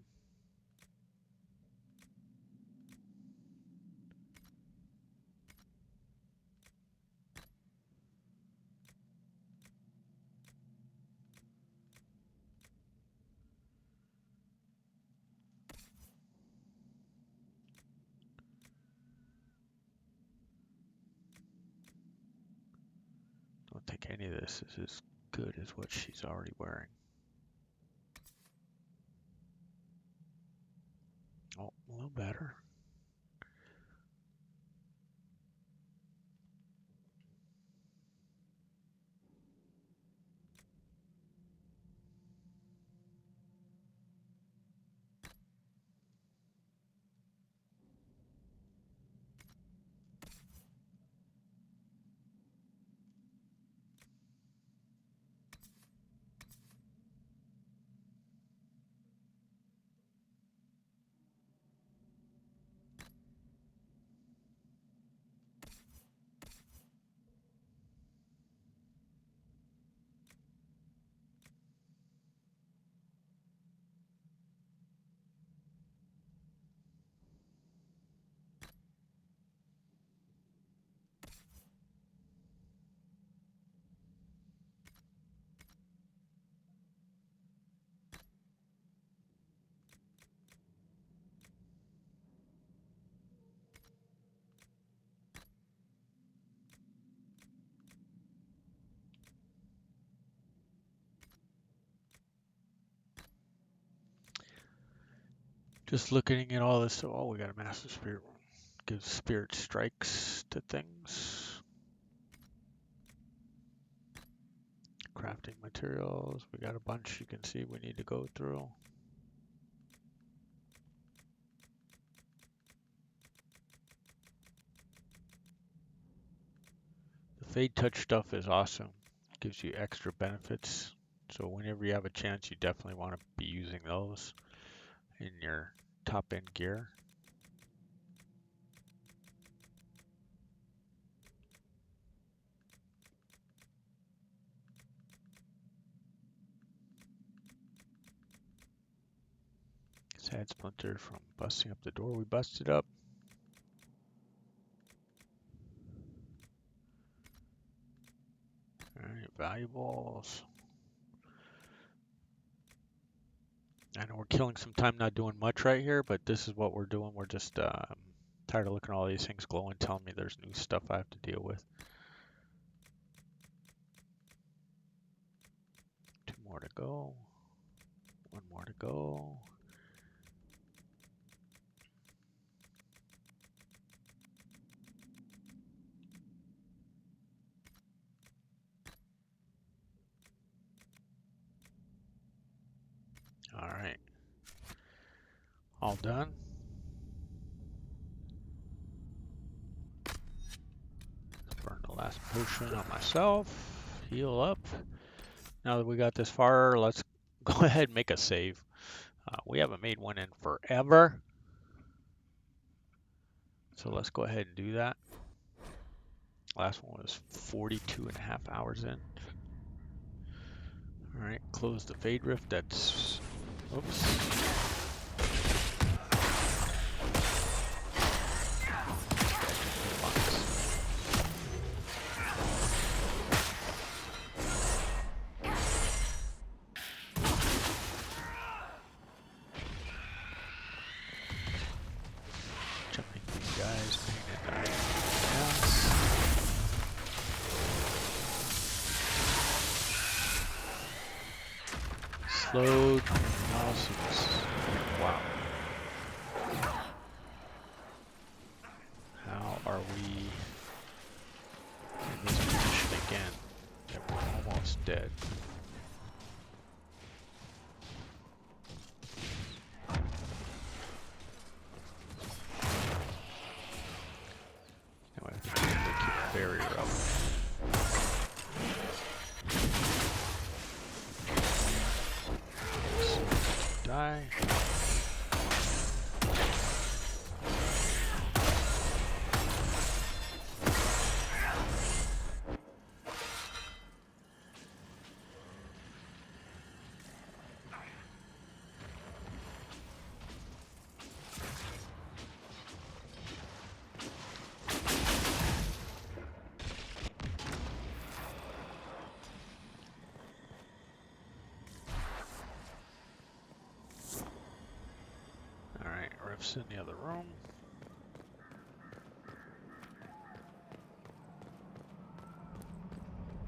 Don't think any of this is as good as what she's already wearing. Oh, a little better. Just looking at all this. Oh, we got a Master Spirit. Gives spirit strikes to things. Crafting materials. We got a bunch you can see we need to go through. The Fade Touch stuff is awesome. Gives you extra benefits. So whenever you have a chance, you definitely want to be using those in your top end gear. Sad splinter from busting up the door we busted up. Alright, valuables. I know we're killing some time not doing much right here, but this is what we're doing. We're just tired of looking at all these things glowing, telling me there's new stuff I have to deal with. 2 more to go. 1 more to go. All right. All done. Burn the last potion on myself. Heal up. Now that we got this far, let's go ahead and make a save. We haven't made one in forever. So let's go ahead and do that. Last one was 42.5 hours in. All right, close the Fade Rift. That's, oops. Jumping these guys, making it die. Slowed analysis. Wow. How are we in this position again? Yeah, we're almost dead. Now I have to keep the barrier up. Die. Rift's in the other room.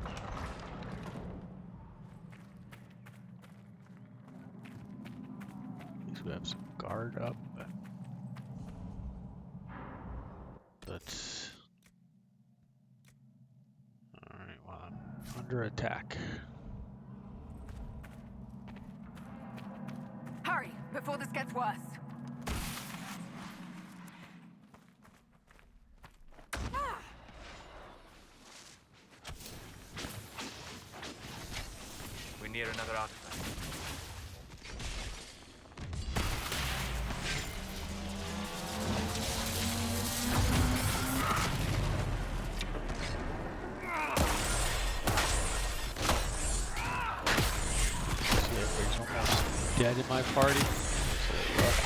At least we have some guard up. under attack. Hurry, before this gets worse. We're near another artifact. See, everybody's almost dead in my party. So rough.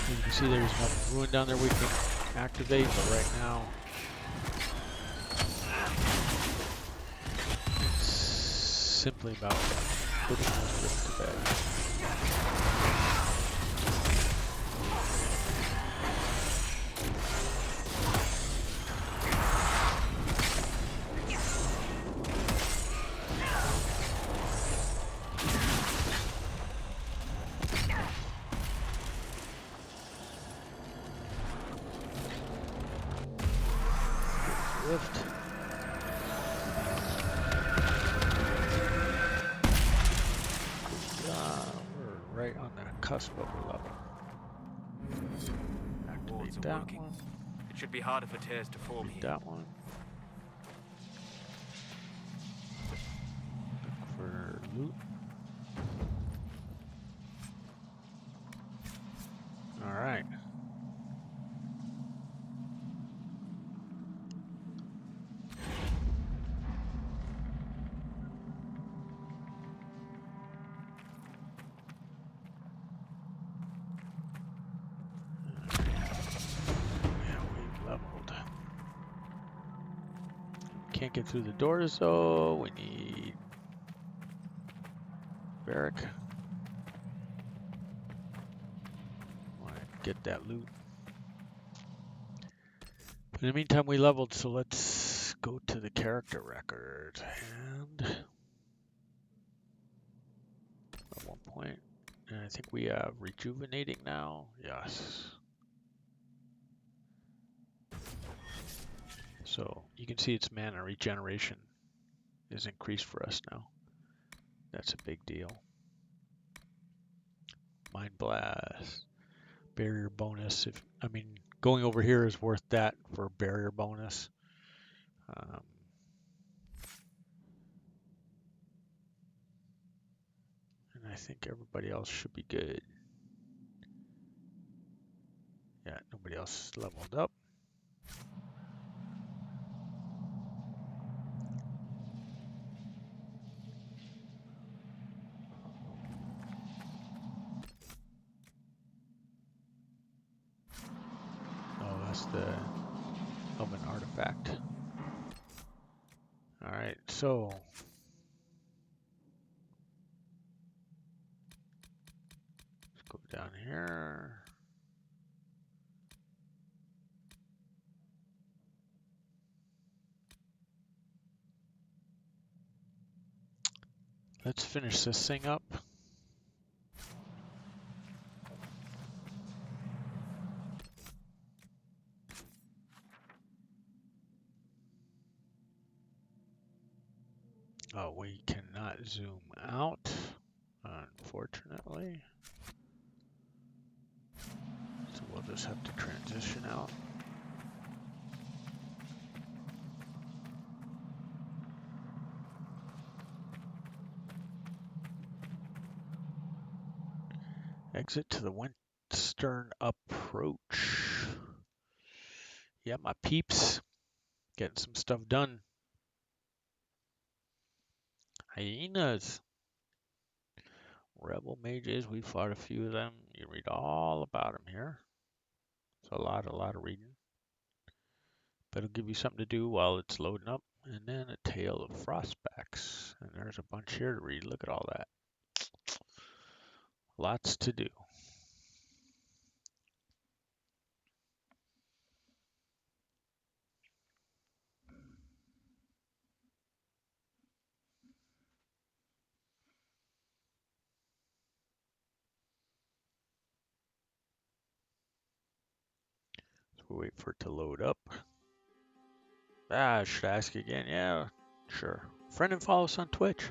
You can see there's nothing ruined down there we can activate, but right now it's simply about putting this to bed. Rift. We're right on the cusp of a level. Wards Activate are that working. one. It should be harder for tears to form Activate here. that one. Look for loot. All right. Yeah, we've leveled. Can't get through the doors though. We need barrack. Want to get that loot. But in the meantime, we leveled, so let's go to the character record. And at one point, and I think we have rejuvenating now. Yes. So you can see its mana regeneration is increased for us now. That's a big deal. Mind blast, barrier bonus. Going over here is worth that for barrier bonus. And I think everybody else should be good. Yeah, nobody else leveled up. Oh, that's the of an artifact. All right, so let's go down here. Let's finish this thing up. Oh, we cannot zoom out, unfortunately. So we'll just have to transition out. Exit to the western approach. Yeah, my peeps. Getting some stuff done. Hyenas. Rebel mages, we fought a few of them. You read all about them here. It's a lot of reading. But it'll give you something to do while it's loading up. And then a tale of frostbacks. And there's a bunch here to read. Look at all that. Lots to do. So we wait for it to load up. I should ask again. Yeah, sure. Friend and follow us on Twitch.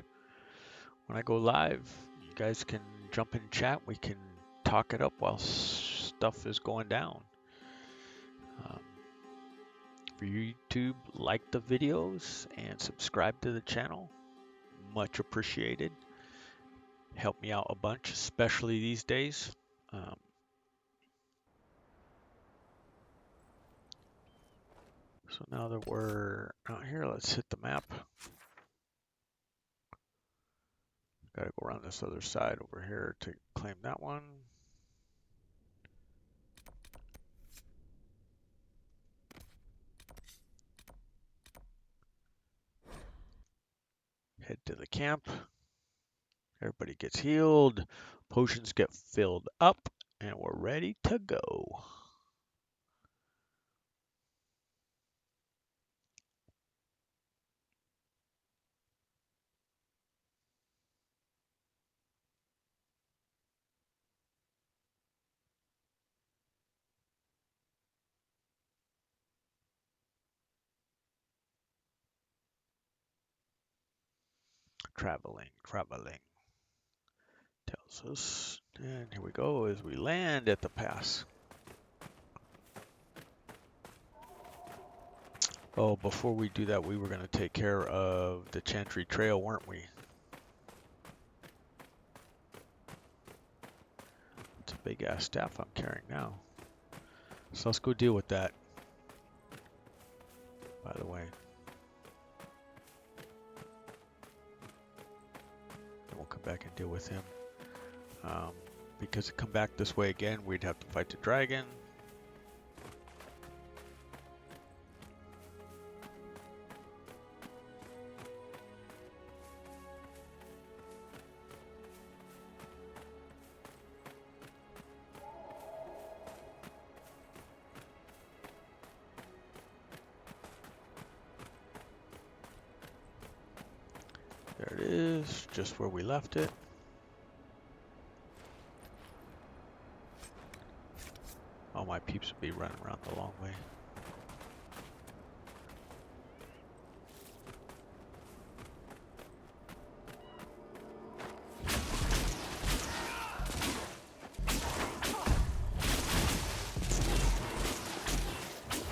When I go live, you guys can jump in chat. We can talk it up while stuff is going down. For YouTube, like the videos and subscribe to the channel. Much appreciated. Help me out a bunch, especially these days. So now that we're out here, let's hit the map. Gotta go around this other side over here to claim that one. Head to the camp. Everybody gets healed. Potions get filled up, and we're ready to go. Traveling. Tells us. And here we go as we land at the pass. Oh, before we do that, we were going to take care of the Chantry Trail, weren't we? It's a big ass staff I'm carrying now. So let's go deal with that. By the way. And we'll come back and deal with him. Because to come back this way again, we'd have to fight the dragon. There it is, just where we left it. All my peeps will be running around the long way.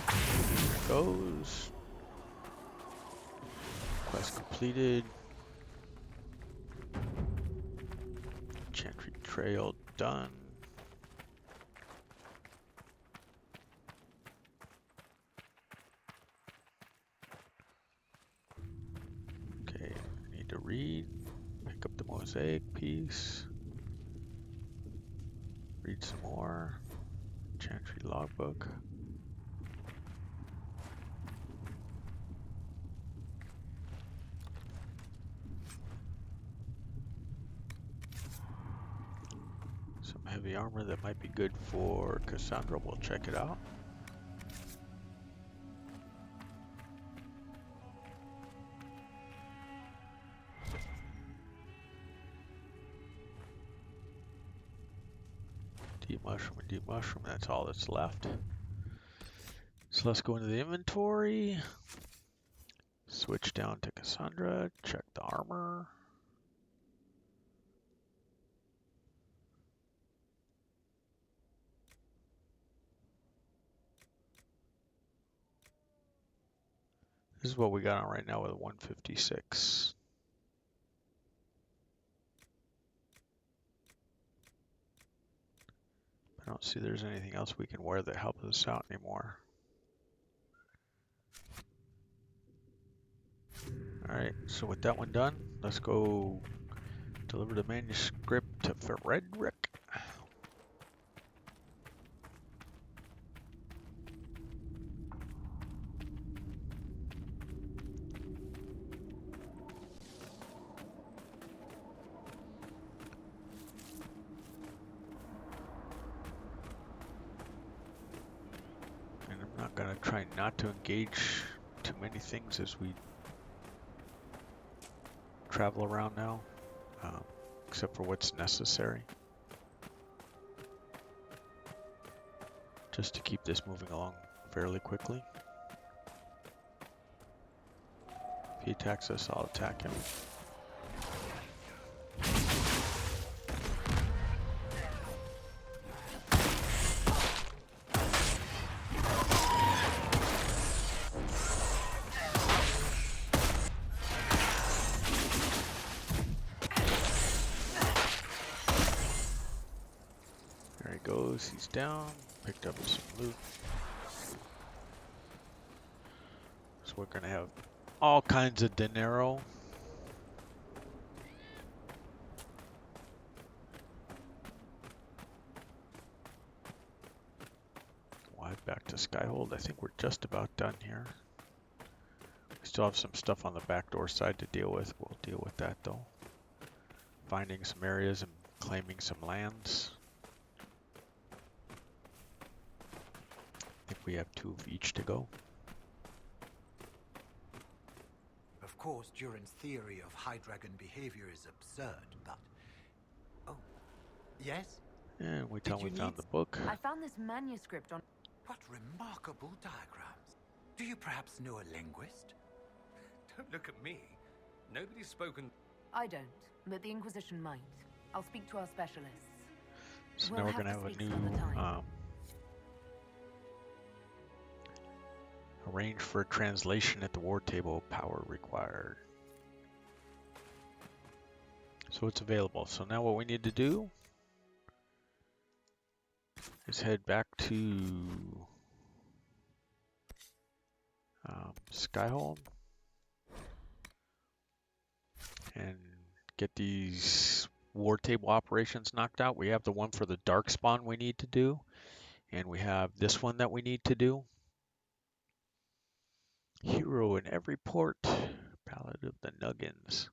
There it goes. Quest completed. Chantry Trail done. Okay, I need to read. Pick up the mosaic piece. Read some more. Chantry logbook. Some heavy armor that might be good for Cassandra. We'll check it out. Deep mushroom, that's all that's left. So let's go into the inventory. Switch down to Cassandra, check the armor. This is what we got on right now with a 156. I don't see there's anything else we can wear that helps us out anymore. Alright, so with that one done, let's go deliver the manuscript to Frederick. And I'm not going to try not to engage too many things as we travel around now, except for what's necessary. Just to keep this moving along fairly quickly. If he attacks us, I'll attack him. There he goes, he's down, picked up some loot. So we're gonna have all kinds of dinero. Why back to Skyhold? I think we're just about done here. We still have some stuff on the backdoor side to deal with. We'll deal with that though. Finding some areas and claiming some lands. I think we have 2 of each to go. Of course, Durin's theory of high dragon behavior is absurd, but... Oh, yes? And we tell Did we you found need- the book. I found this manuscript on... What remarkable diagrams. Do you perhaps know a linguist? Don't look at me. Nobody's spoken. I don't, but the Inquisition might. I'll speak to our specialists. So We'll now we're have gonna to have a speak new some other time. arrange for translation at the war table. Power required. So it's available. So now what we need to do is head back to Skyhold and get these war table operations knocked out. We have the one for the Darkspawn we need to do, and we have this one that we need to do. Hero in every port, Ballad of the Nuggins.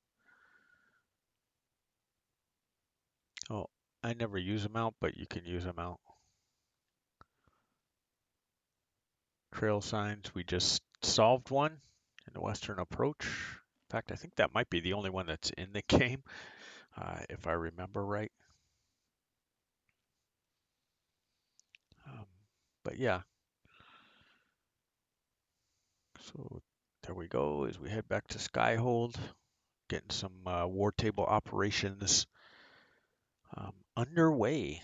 Oh, I never use them out, but you can use them out. Trail signs, we just solved one in the Western Approach. In fact, I think that might be the only one that's in the game, if I remember right. But yeah. So there we go, as we head back to Skyhold, getting some war table operations underway.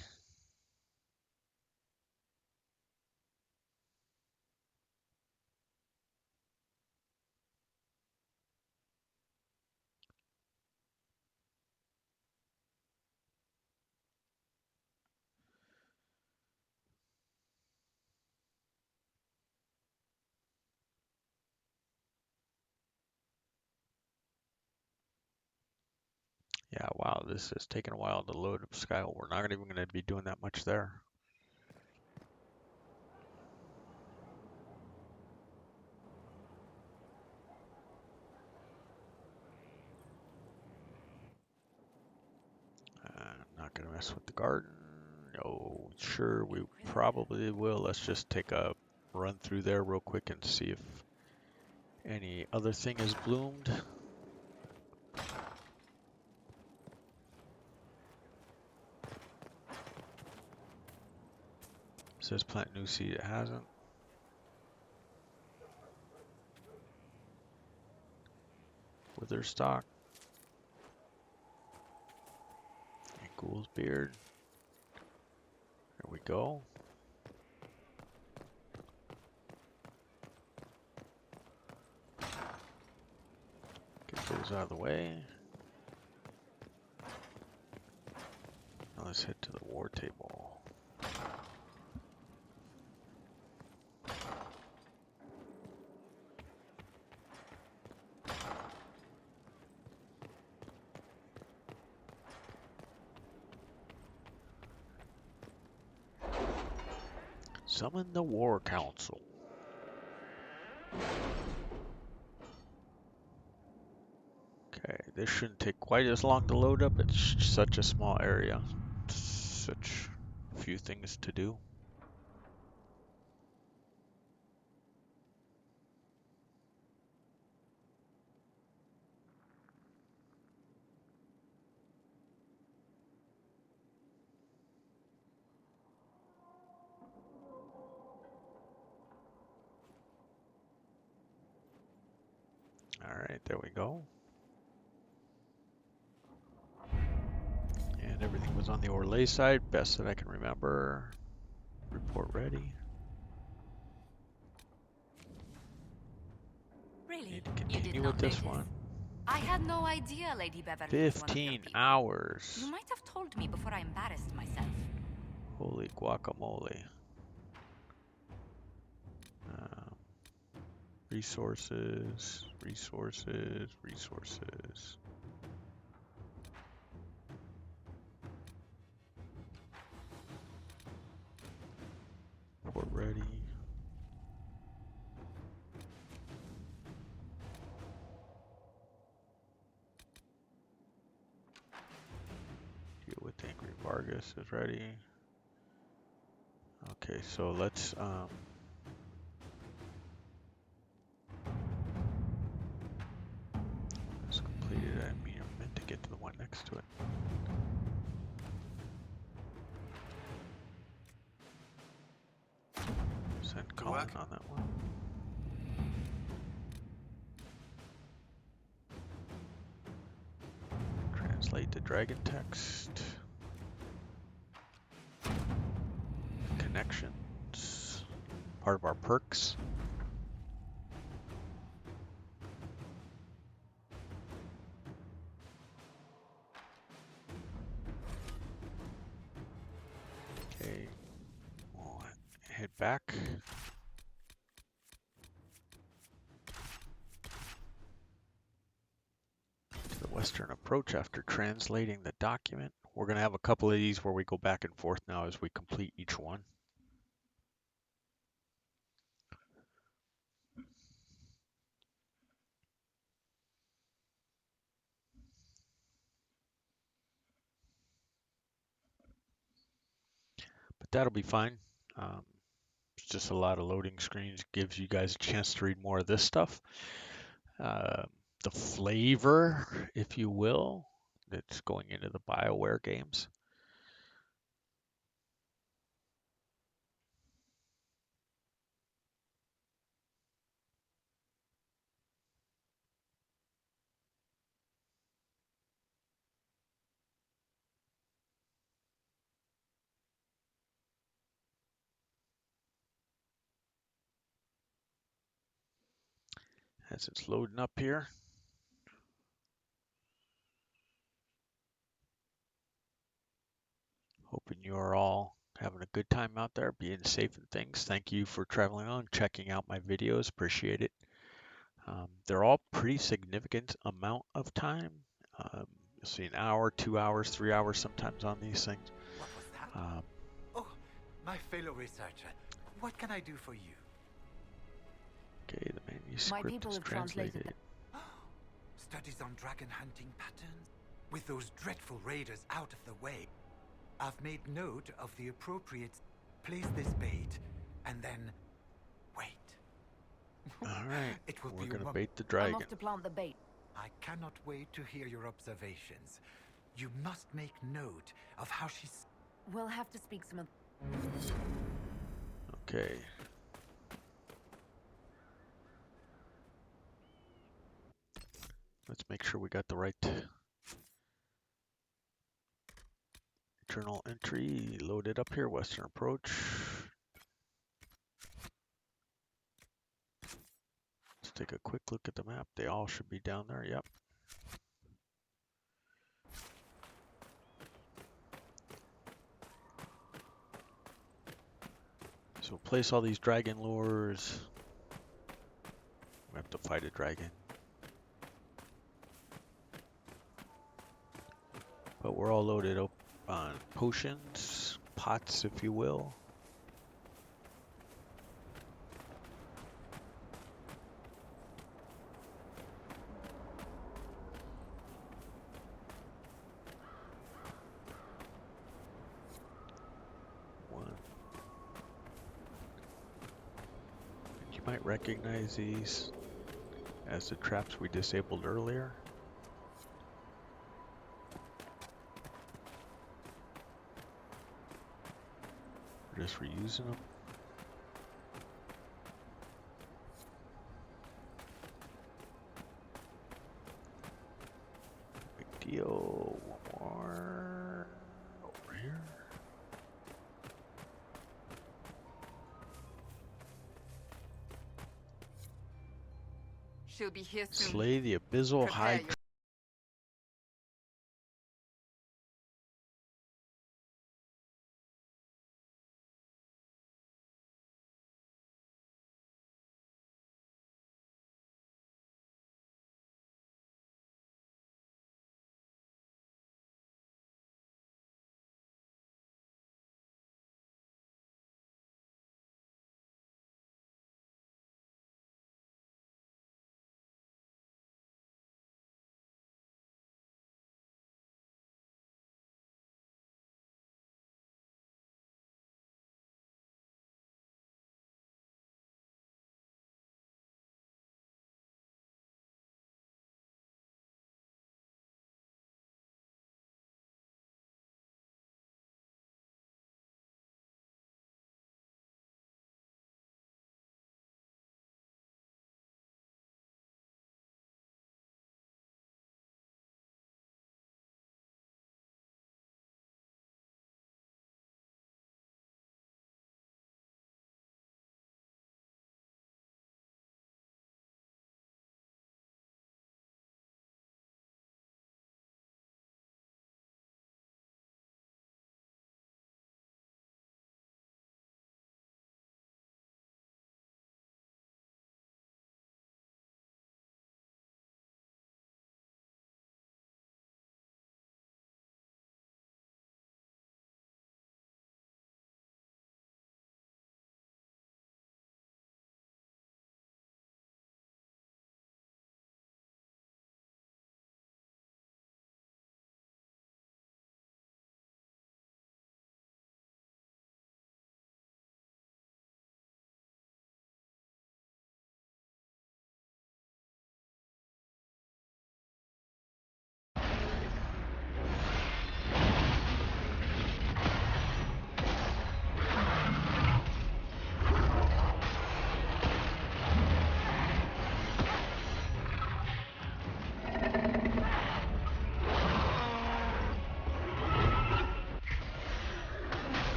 Yeah, wow, this is taking a while to load up Skyhold. We're not even going to be doing that much there. Not going to mess with the garden. No, sure, we probably will. Let's just take a run through there real quick and see if any other thing has bloomed. Says plant new seed, it hasn't. Wither stock. And Ghoul's beard. There we go. Get those out of the way. Now let's head to the war table. Summon the War Council. Okay, this shouldn't take quite as long to load up. It's such a small area. Such few things to do. Alright, there we go. And everything was on the Orlais side, best that I can remember. Report ready. Really? Need to You did continue not with this notice? one. I had no idea Lady Beverly was one of your 15 people. hours. You might have told me before I embarrassed myself. Holy guacamole. Resources, resources, resources. Port ready. Deal with Angry Vargas is ready. Okay, so let's completed. I mean, I meant to get to the one next to it. Send Colin on that one. Translate the dragon text. Connections. Part of our perks. Okay. We'll head back. To the western approach after translating the document. We're going to have a couple of these where we go back and forth now as we complete each one. But that'll be fine. It's just a lot of loading screens. Gives you guys a chance to read more of this stuff. The flavor, if you will, that's going into the BioWare games. As it's loading up here. Hoping you are all having a good time out there, being safe and things. Thank you for traveling on, checking out my videos. Appreciate it. They're all pretty significant amount of time. You'll see an hour, 2 hours, 3 hours sometimes on these things. What was that? Oh, my fellow researcher. What can I do for you? Okay, the manuscript people is have translated translated. Studies on dragon hunting patterns? With those dreadful raiders out of the way, I've made note of the appropriate... Place this bait, and then... wait. Alright, It will we're be going to a bait the I'm dragon. off to plant the bait. I cannot wait to hear your observations. You must make note of how she's... We'll have to speak some of... Okay. Let's make sure we got the right journal entry loaded up here. Western approach. Let's take a quick look at the map. They all should be down there. Yep. So place all these dragon lures. We have to fight a dragon. But we're all loaded up on potions, pots if you will. recognize these as the traps we disabled earlier. We're just reusing them. Big deal. One more over here. She'll be here soon. Slay the Abyssal Prepare High. your-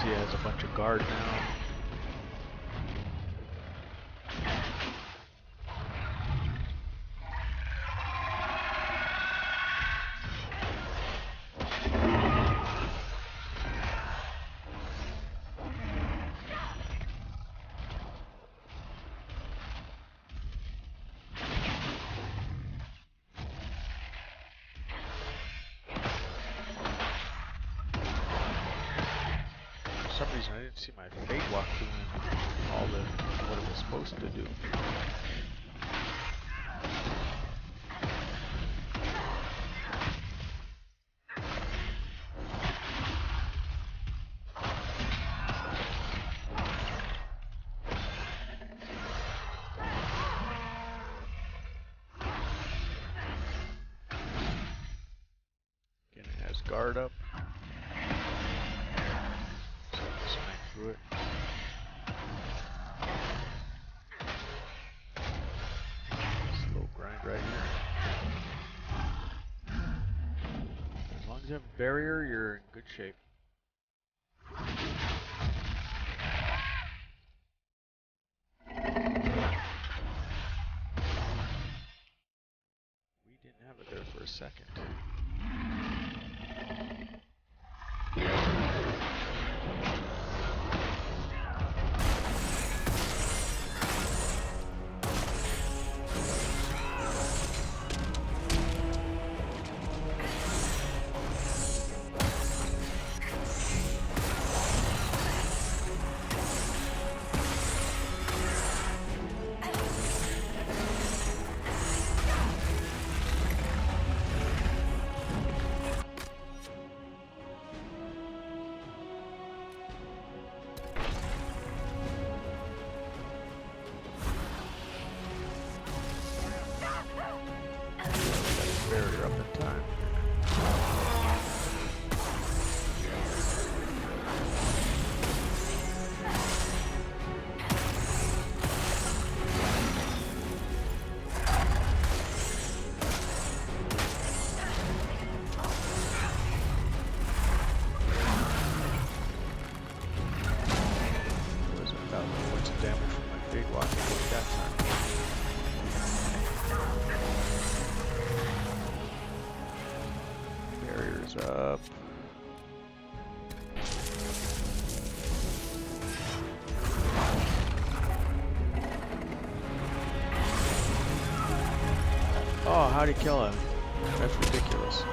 He has a bunch of guard now. For some reason I didn't see my fade walk doing all the what it was supposed to do. Again, it has guard up. Smack through it. Slow grind right here. As long as you have a barrier, you're in good shape. We didn't have it there for a second. up. Oh, how'd he kill him? That's ridiculous.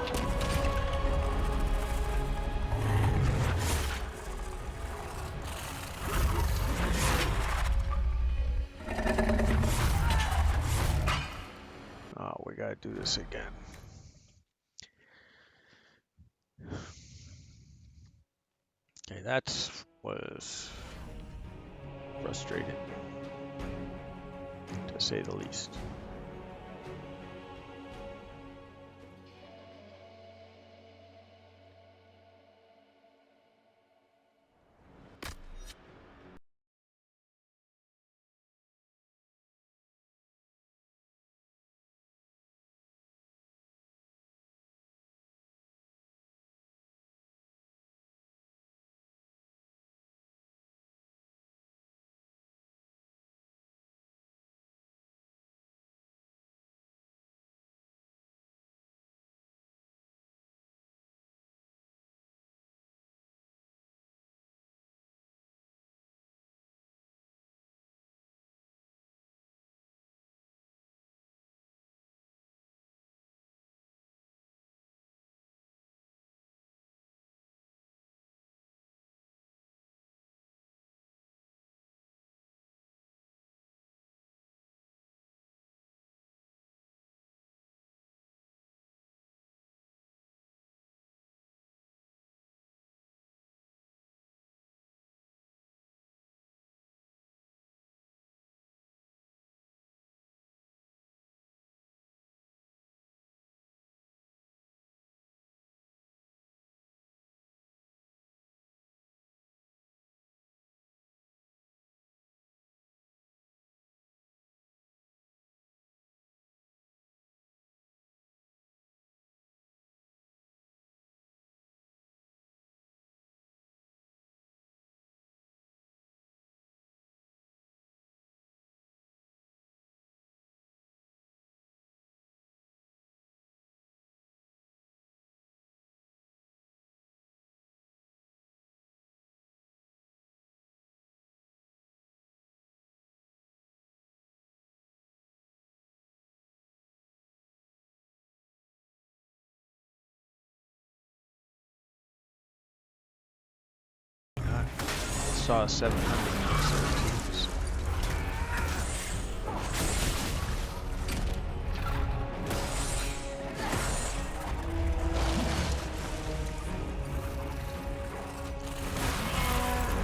Oh, we gotta do this again. Okay, that was frustrating, to say the least. Saw 700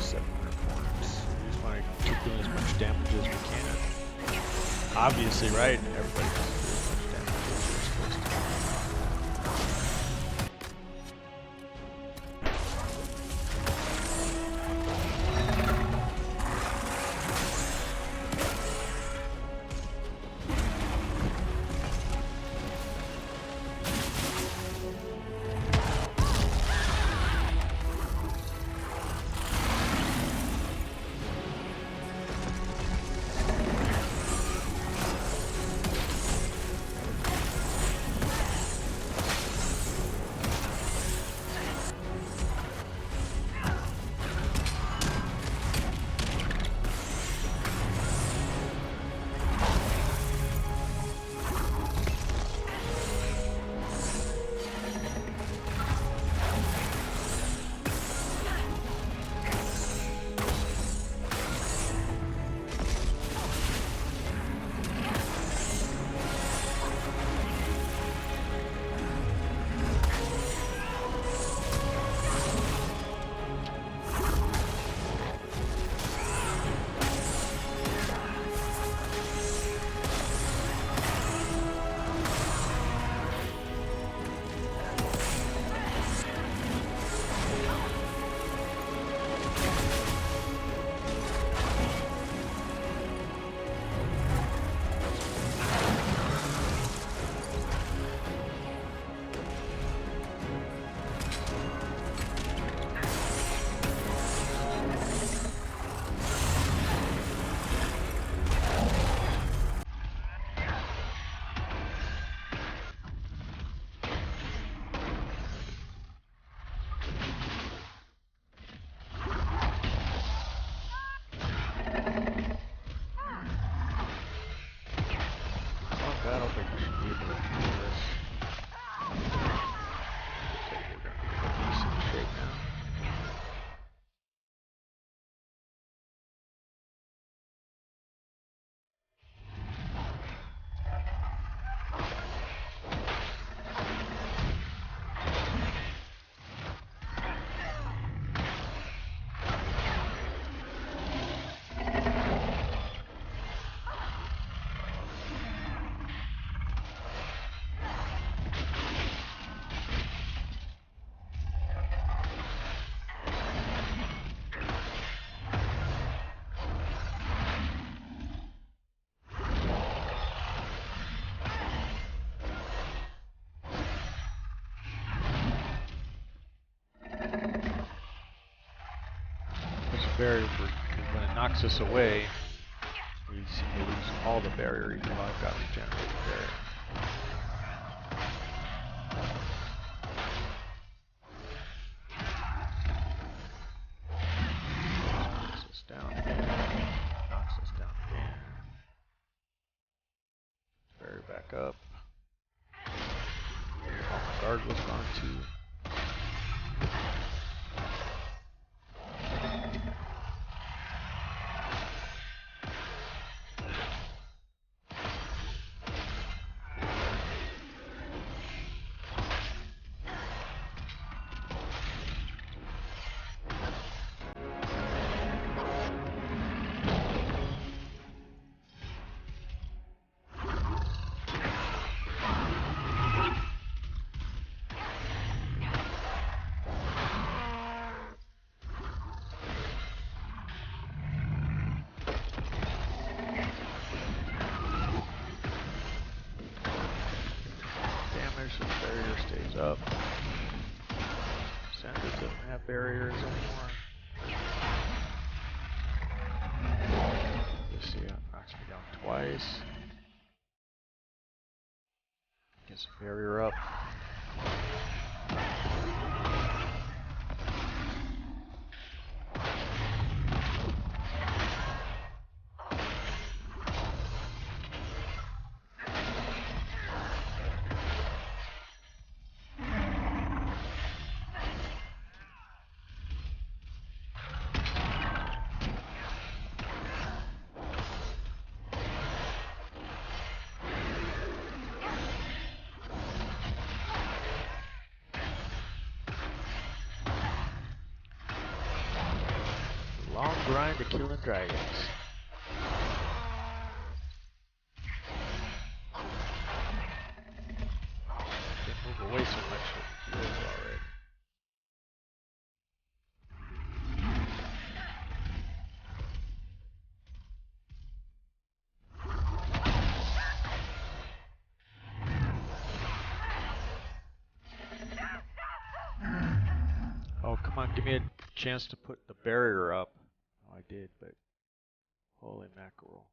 so. We just want to keep doing as much damage as we can. Obviously, right? Everybody wants to do as much damage as they're supposed to. barrier when it knocks us away. We seem to lose all the barrier, even though I've got regenerated barrier. Knocks us down again. Knocks us down again. Barrier back up. Oh, my guard was gone too. Barrier stays up. Center doesn't have barriers anymore. You see, it knocks me down twice. Gets a barrier up. Long grind to killing dragons. Didn't move away so much with the heals already. Oh, come on, give me a chance to put the barrier up. Oh, I did, but holy mackerel.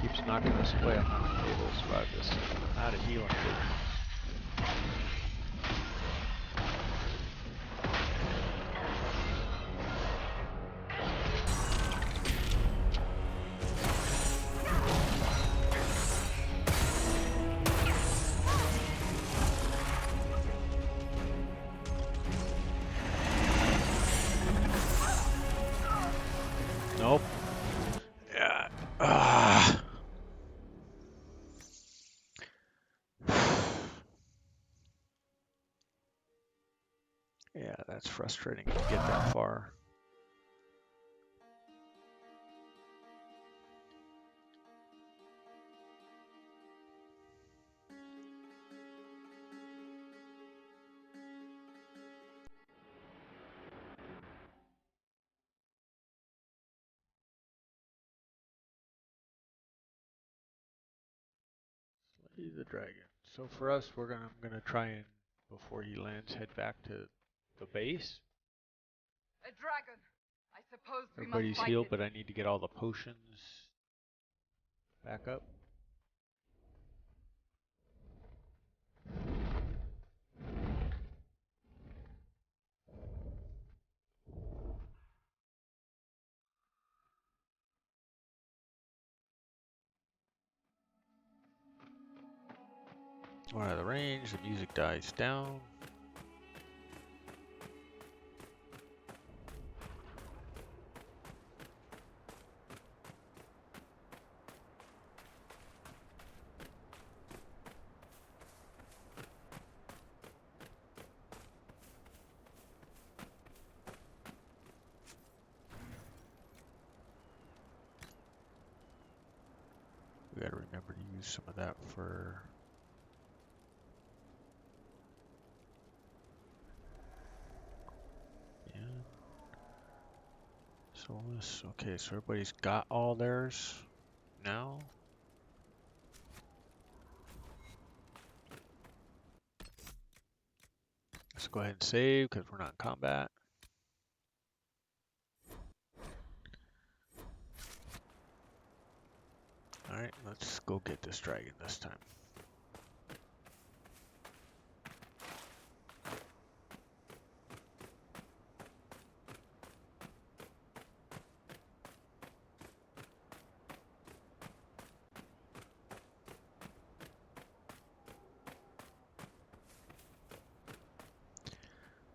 Keeps knocking us away. I'm not going to be able to survive this. I'm out of healing. Nope. Yeah. Yeah, that's frustrating to get that far. Slay the dragon. So for us, I'm gonna try and, before he lands, head back to the base. A dragon. I suppose we must Everybody's fight healed, it. but I need to get all the potions back up. We're out of the range, the music dies down. We gotta remember to use some of that for Solus. Okay, so everybody's got all theirs now. Let's go ahead and save because we're not in combat. Alright, let's go get this dragon this time.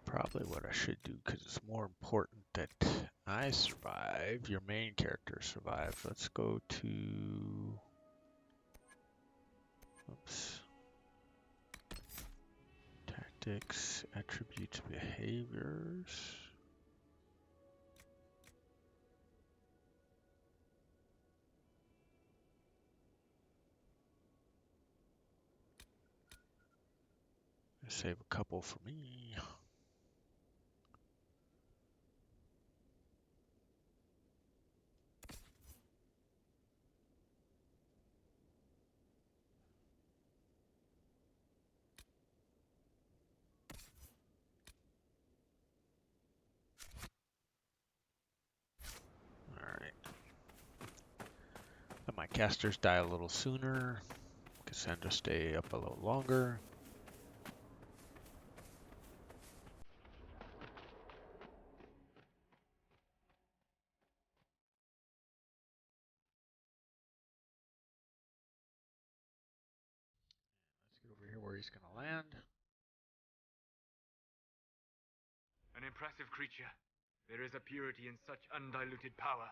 Probably what I should do, because it's more important that I survive, your main character survives. Let's go to... Oops. Tactics, attributes, behaviors. Save a couple for me. Let my casters die a little sooner. Cassandra stay up a little longer. Let's get over here where he's going to land. An impressive creature. There is a purity in such undiluted power.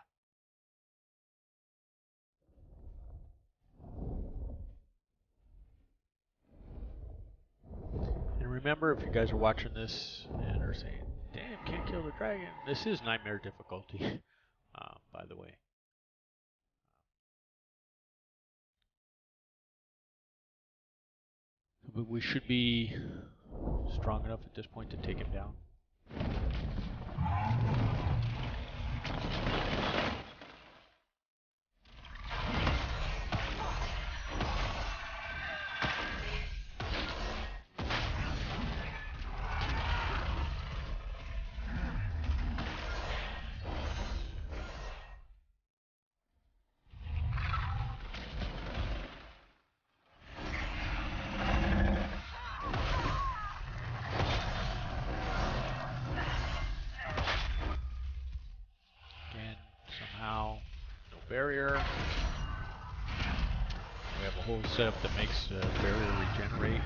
And remember, if you guys are watching this and are saying, damn, can't kill the dragon, this is nightmare difficulty, by the way. But we should be strong enough at this point to take him down. Somehow, no barrier. We have a whole setup that makes the barrier regenerate.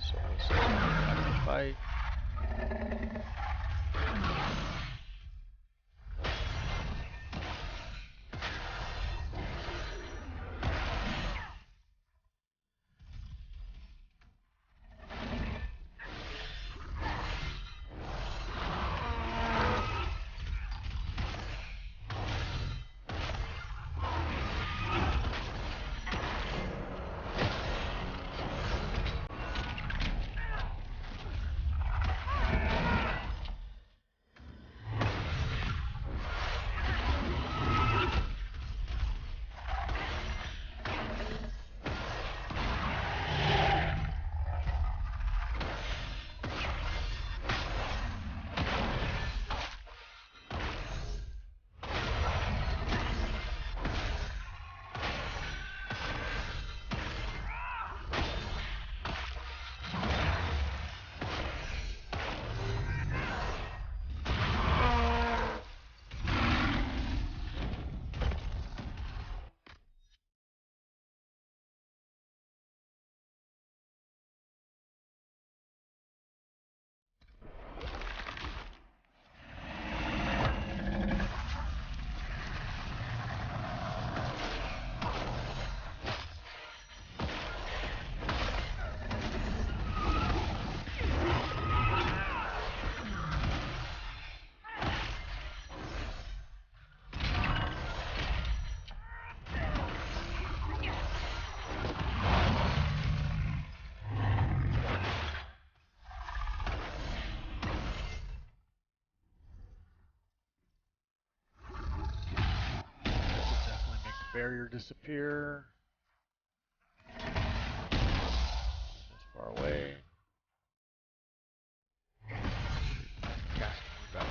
So let's start the fight. barrier disappear. That's far away. Cast back.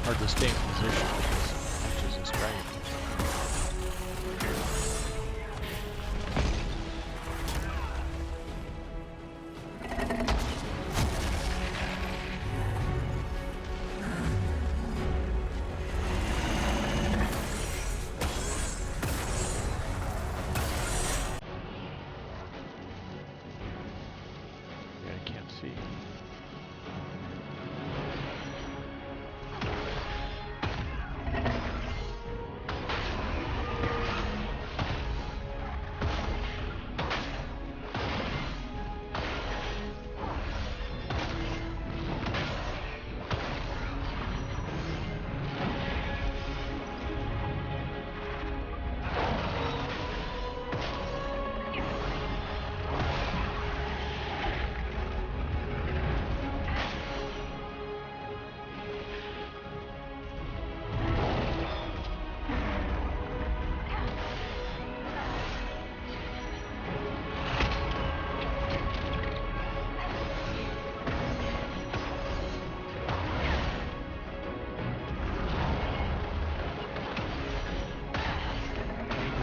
Hard to stay in position because punches is great. Yeah, I can't see.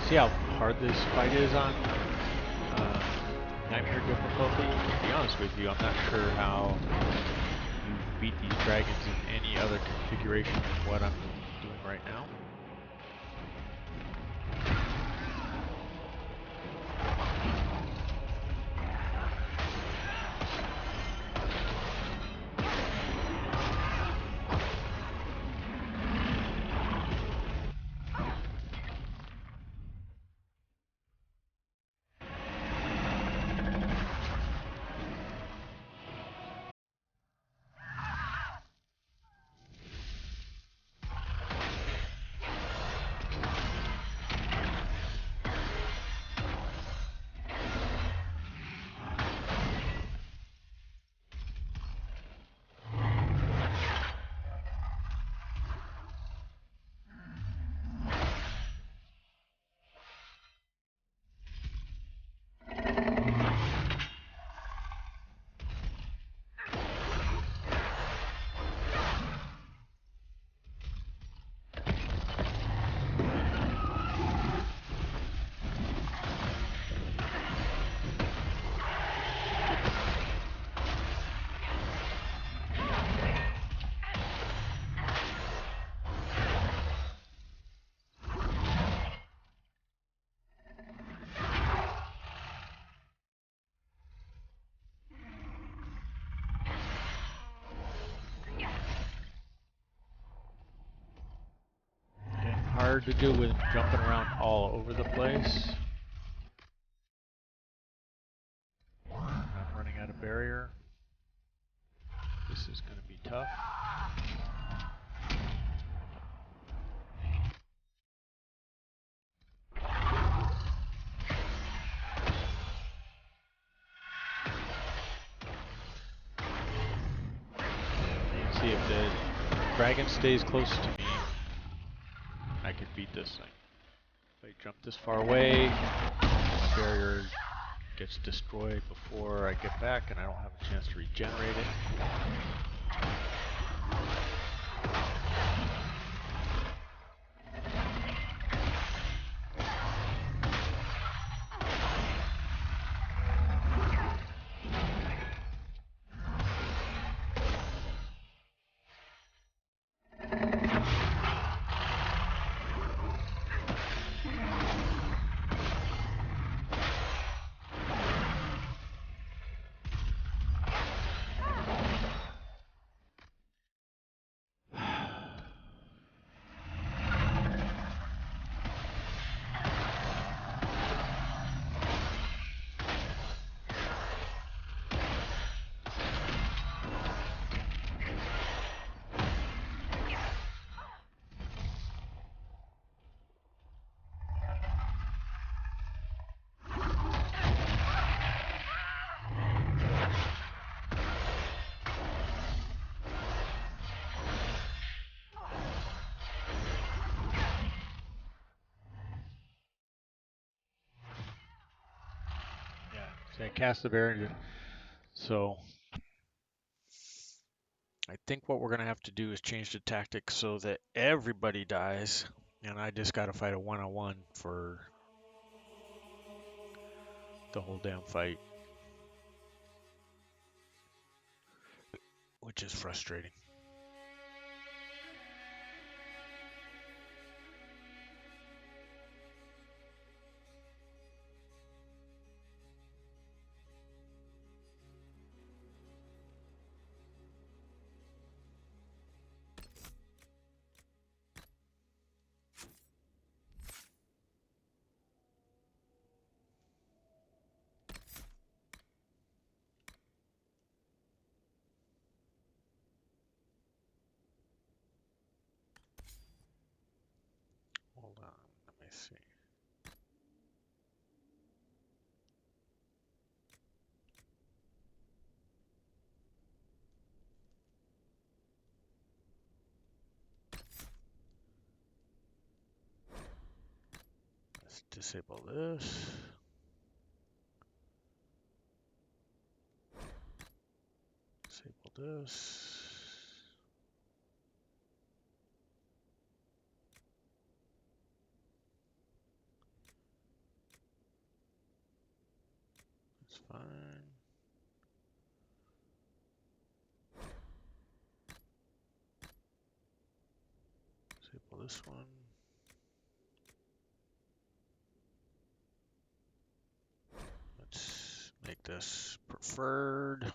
See how hard this fight is on Nightmare difficulty? To be honest with you, I'm not sure how you beat these dragons in any other configuration than what I'm doing right now. Hard to do with jumping around all over the place. I'm running out of barrier. This is going to be tough. See if the dragon stays close to me, I could beat this thing. If I jump this far away, the barrier gets destroyed before I get back and I don't have a chance to regenerate it. See, I cast the barrier. So I think what we're going to have to do is change the tactic so that everybody dies. And I just got to fight a one-on-one for the whole damn fight, which is frustrating. Hold on, let me see. Let's disable this. Disable this. That's fine. Disable this one. Let's make this preferred.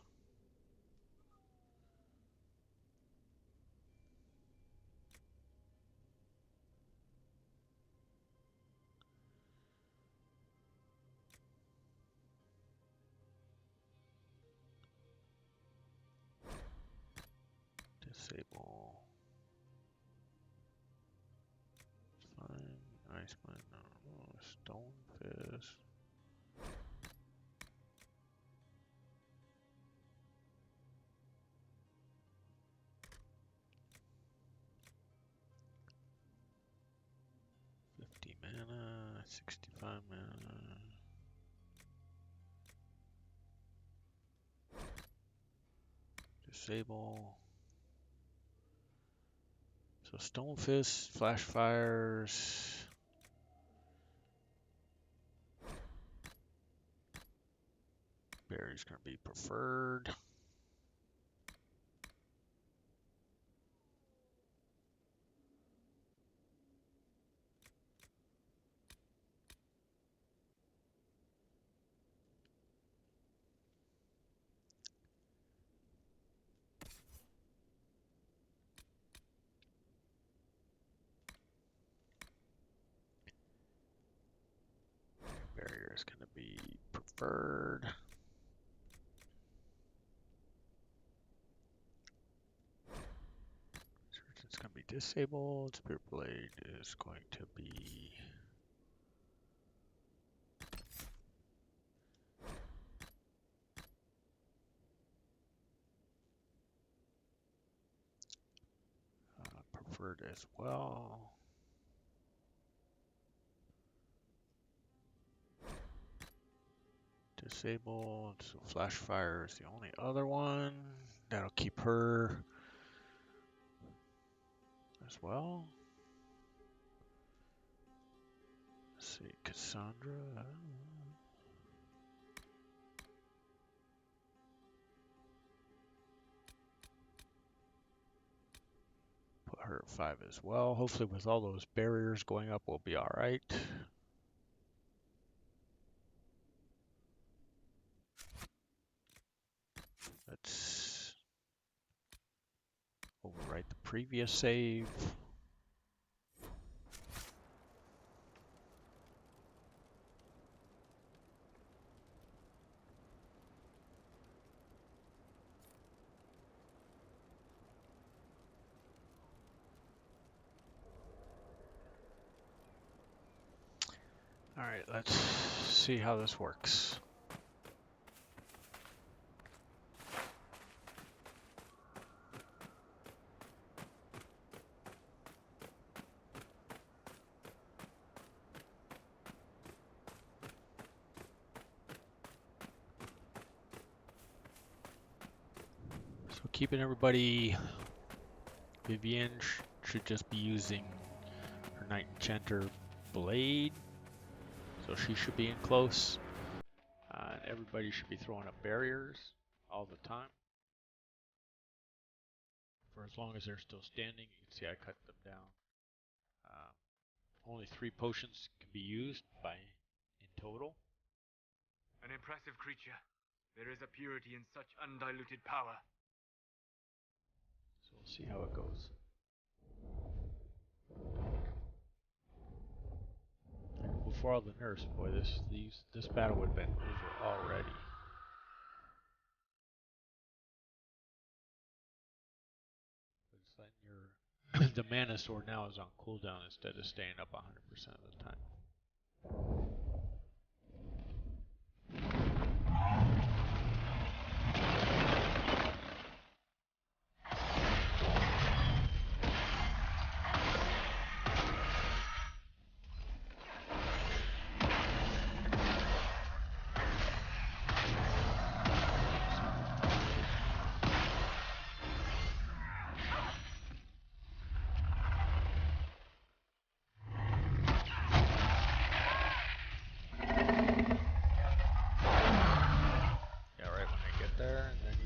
Disable. Fine. Iceman. No. Stonefish. Mana, 65 mana. Disable. So Stonefist, Flash Fires. Barry's gonna be preferred. Barrier is gonna be preferred. It's gonna be disabled. Spirit Blade is going to be preferred as well. Disabled. So Flash Fire is the only other one. That'll keep her as well. Let's see, Cassandra. Put her at 5 as well. Hopefully with all those barriers going up, we'll be alright. Let's overwrite the previous save. Alright, let's see how this works. keeping everybody. Vivienne should just be using her Knight Enchanter blade, so she should be in close. And everybody should be throwing up barriers all the time. For as long as they're still standing, you can see I cut them down. Only 3 potions can be used in total. An impressive creature. There is a purity in such undiluted power. So we'll see how it goes. Before all the nerfs, boy, this battle would have been over already. It's letting the mana sword now is on cooldown instead of staying up 100% of the time.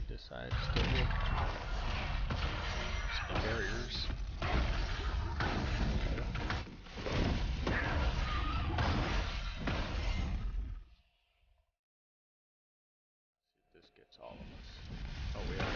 Decides to hit the barriers. See if this gets all of us. Oh, we have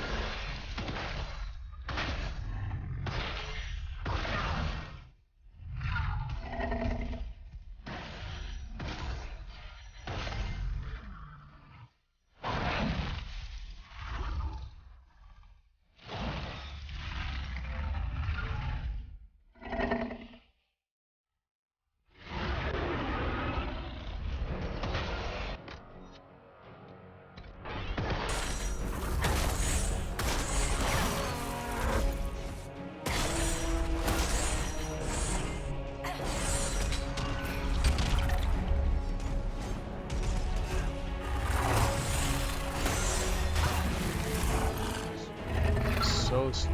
so slow.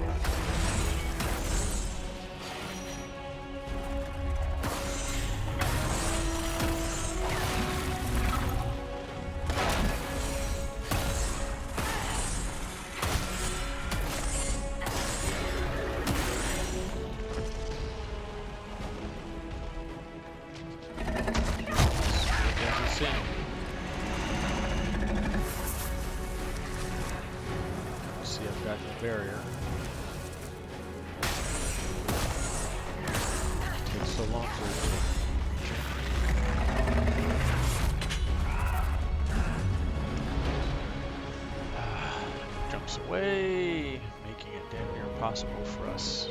See, I've got the barrier. Takes so long for it to jumps away, making it damn near impossible for us.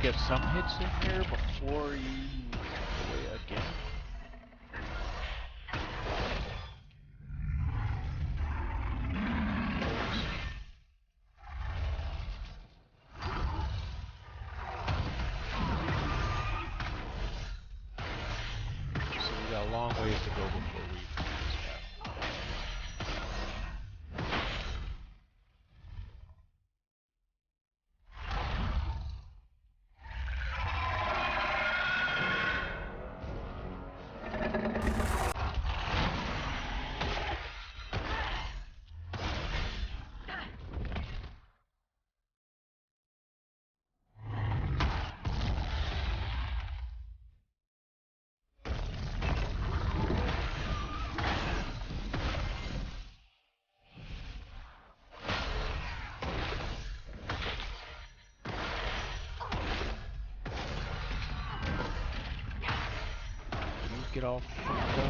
get some hits in here before you walk away again. So we got a long ways to go before we finish this battle. Get off those.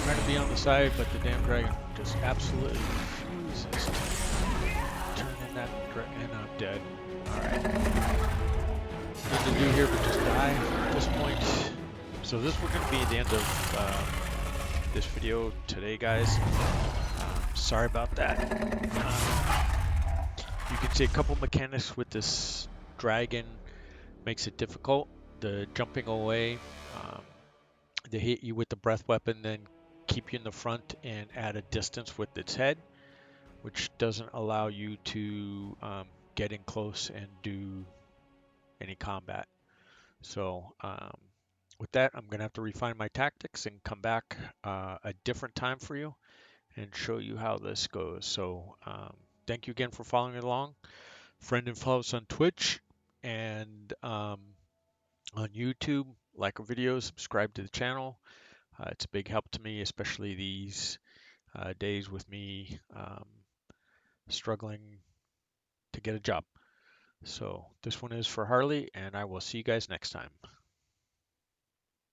Trying to be on the side, but the damn dragon just absolutely refuses to turn in that and I'm dead. Alright. Nothing to do here but just die at this point. So this was going to be the end of this video today, guys. Sorry about that. You can see a couple mechanics with this dragon makes it difficult. The jumping away, they hit you with the breath weapon, then keep you in the front and add a distance with its head, which doesn't allow you to get in close and do any combat. So with that, I'm gonna have to refine my tactics and come back a different time for you and show you how this goes. So thank you again for following along. Friend and follow us on Twitch and on YouTube. Like our videos, subscribe to the channel. It's a big help to me, especially these days with me struggling to get a job. So this one is for Harley, and I will see you guys next time.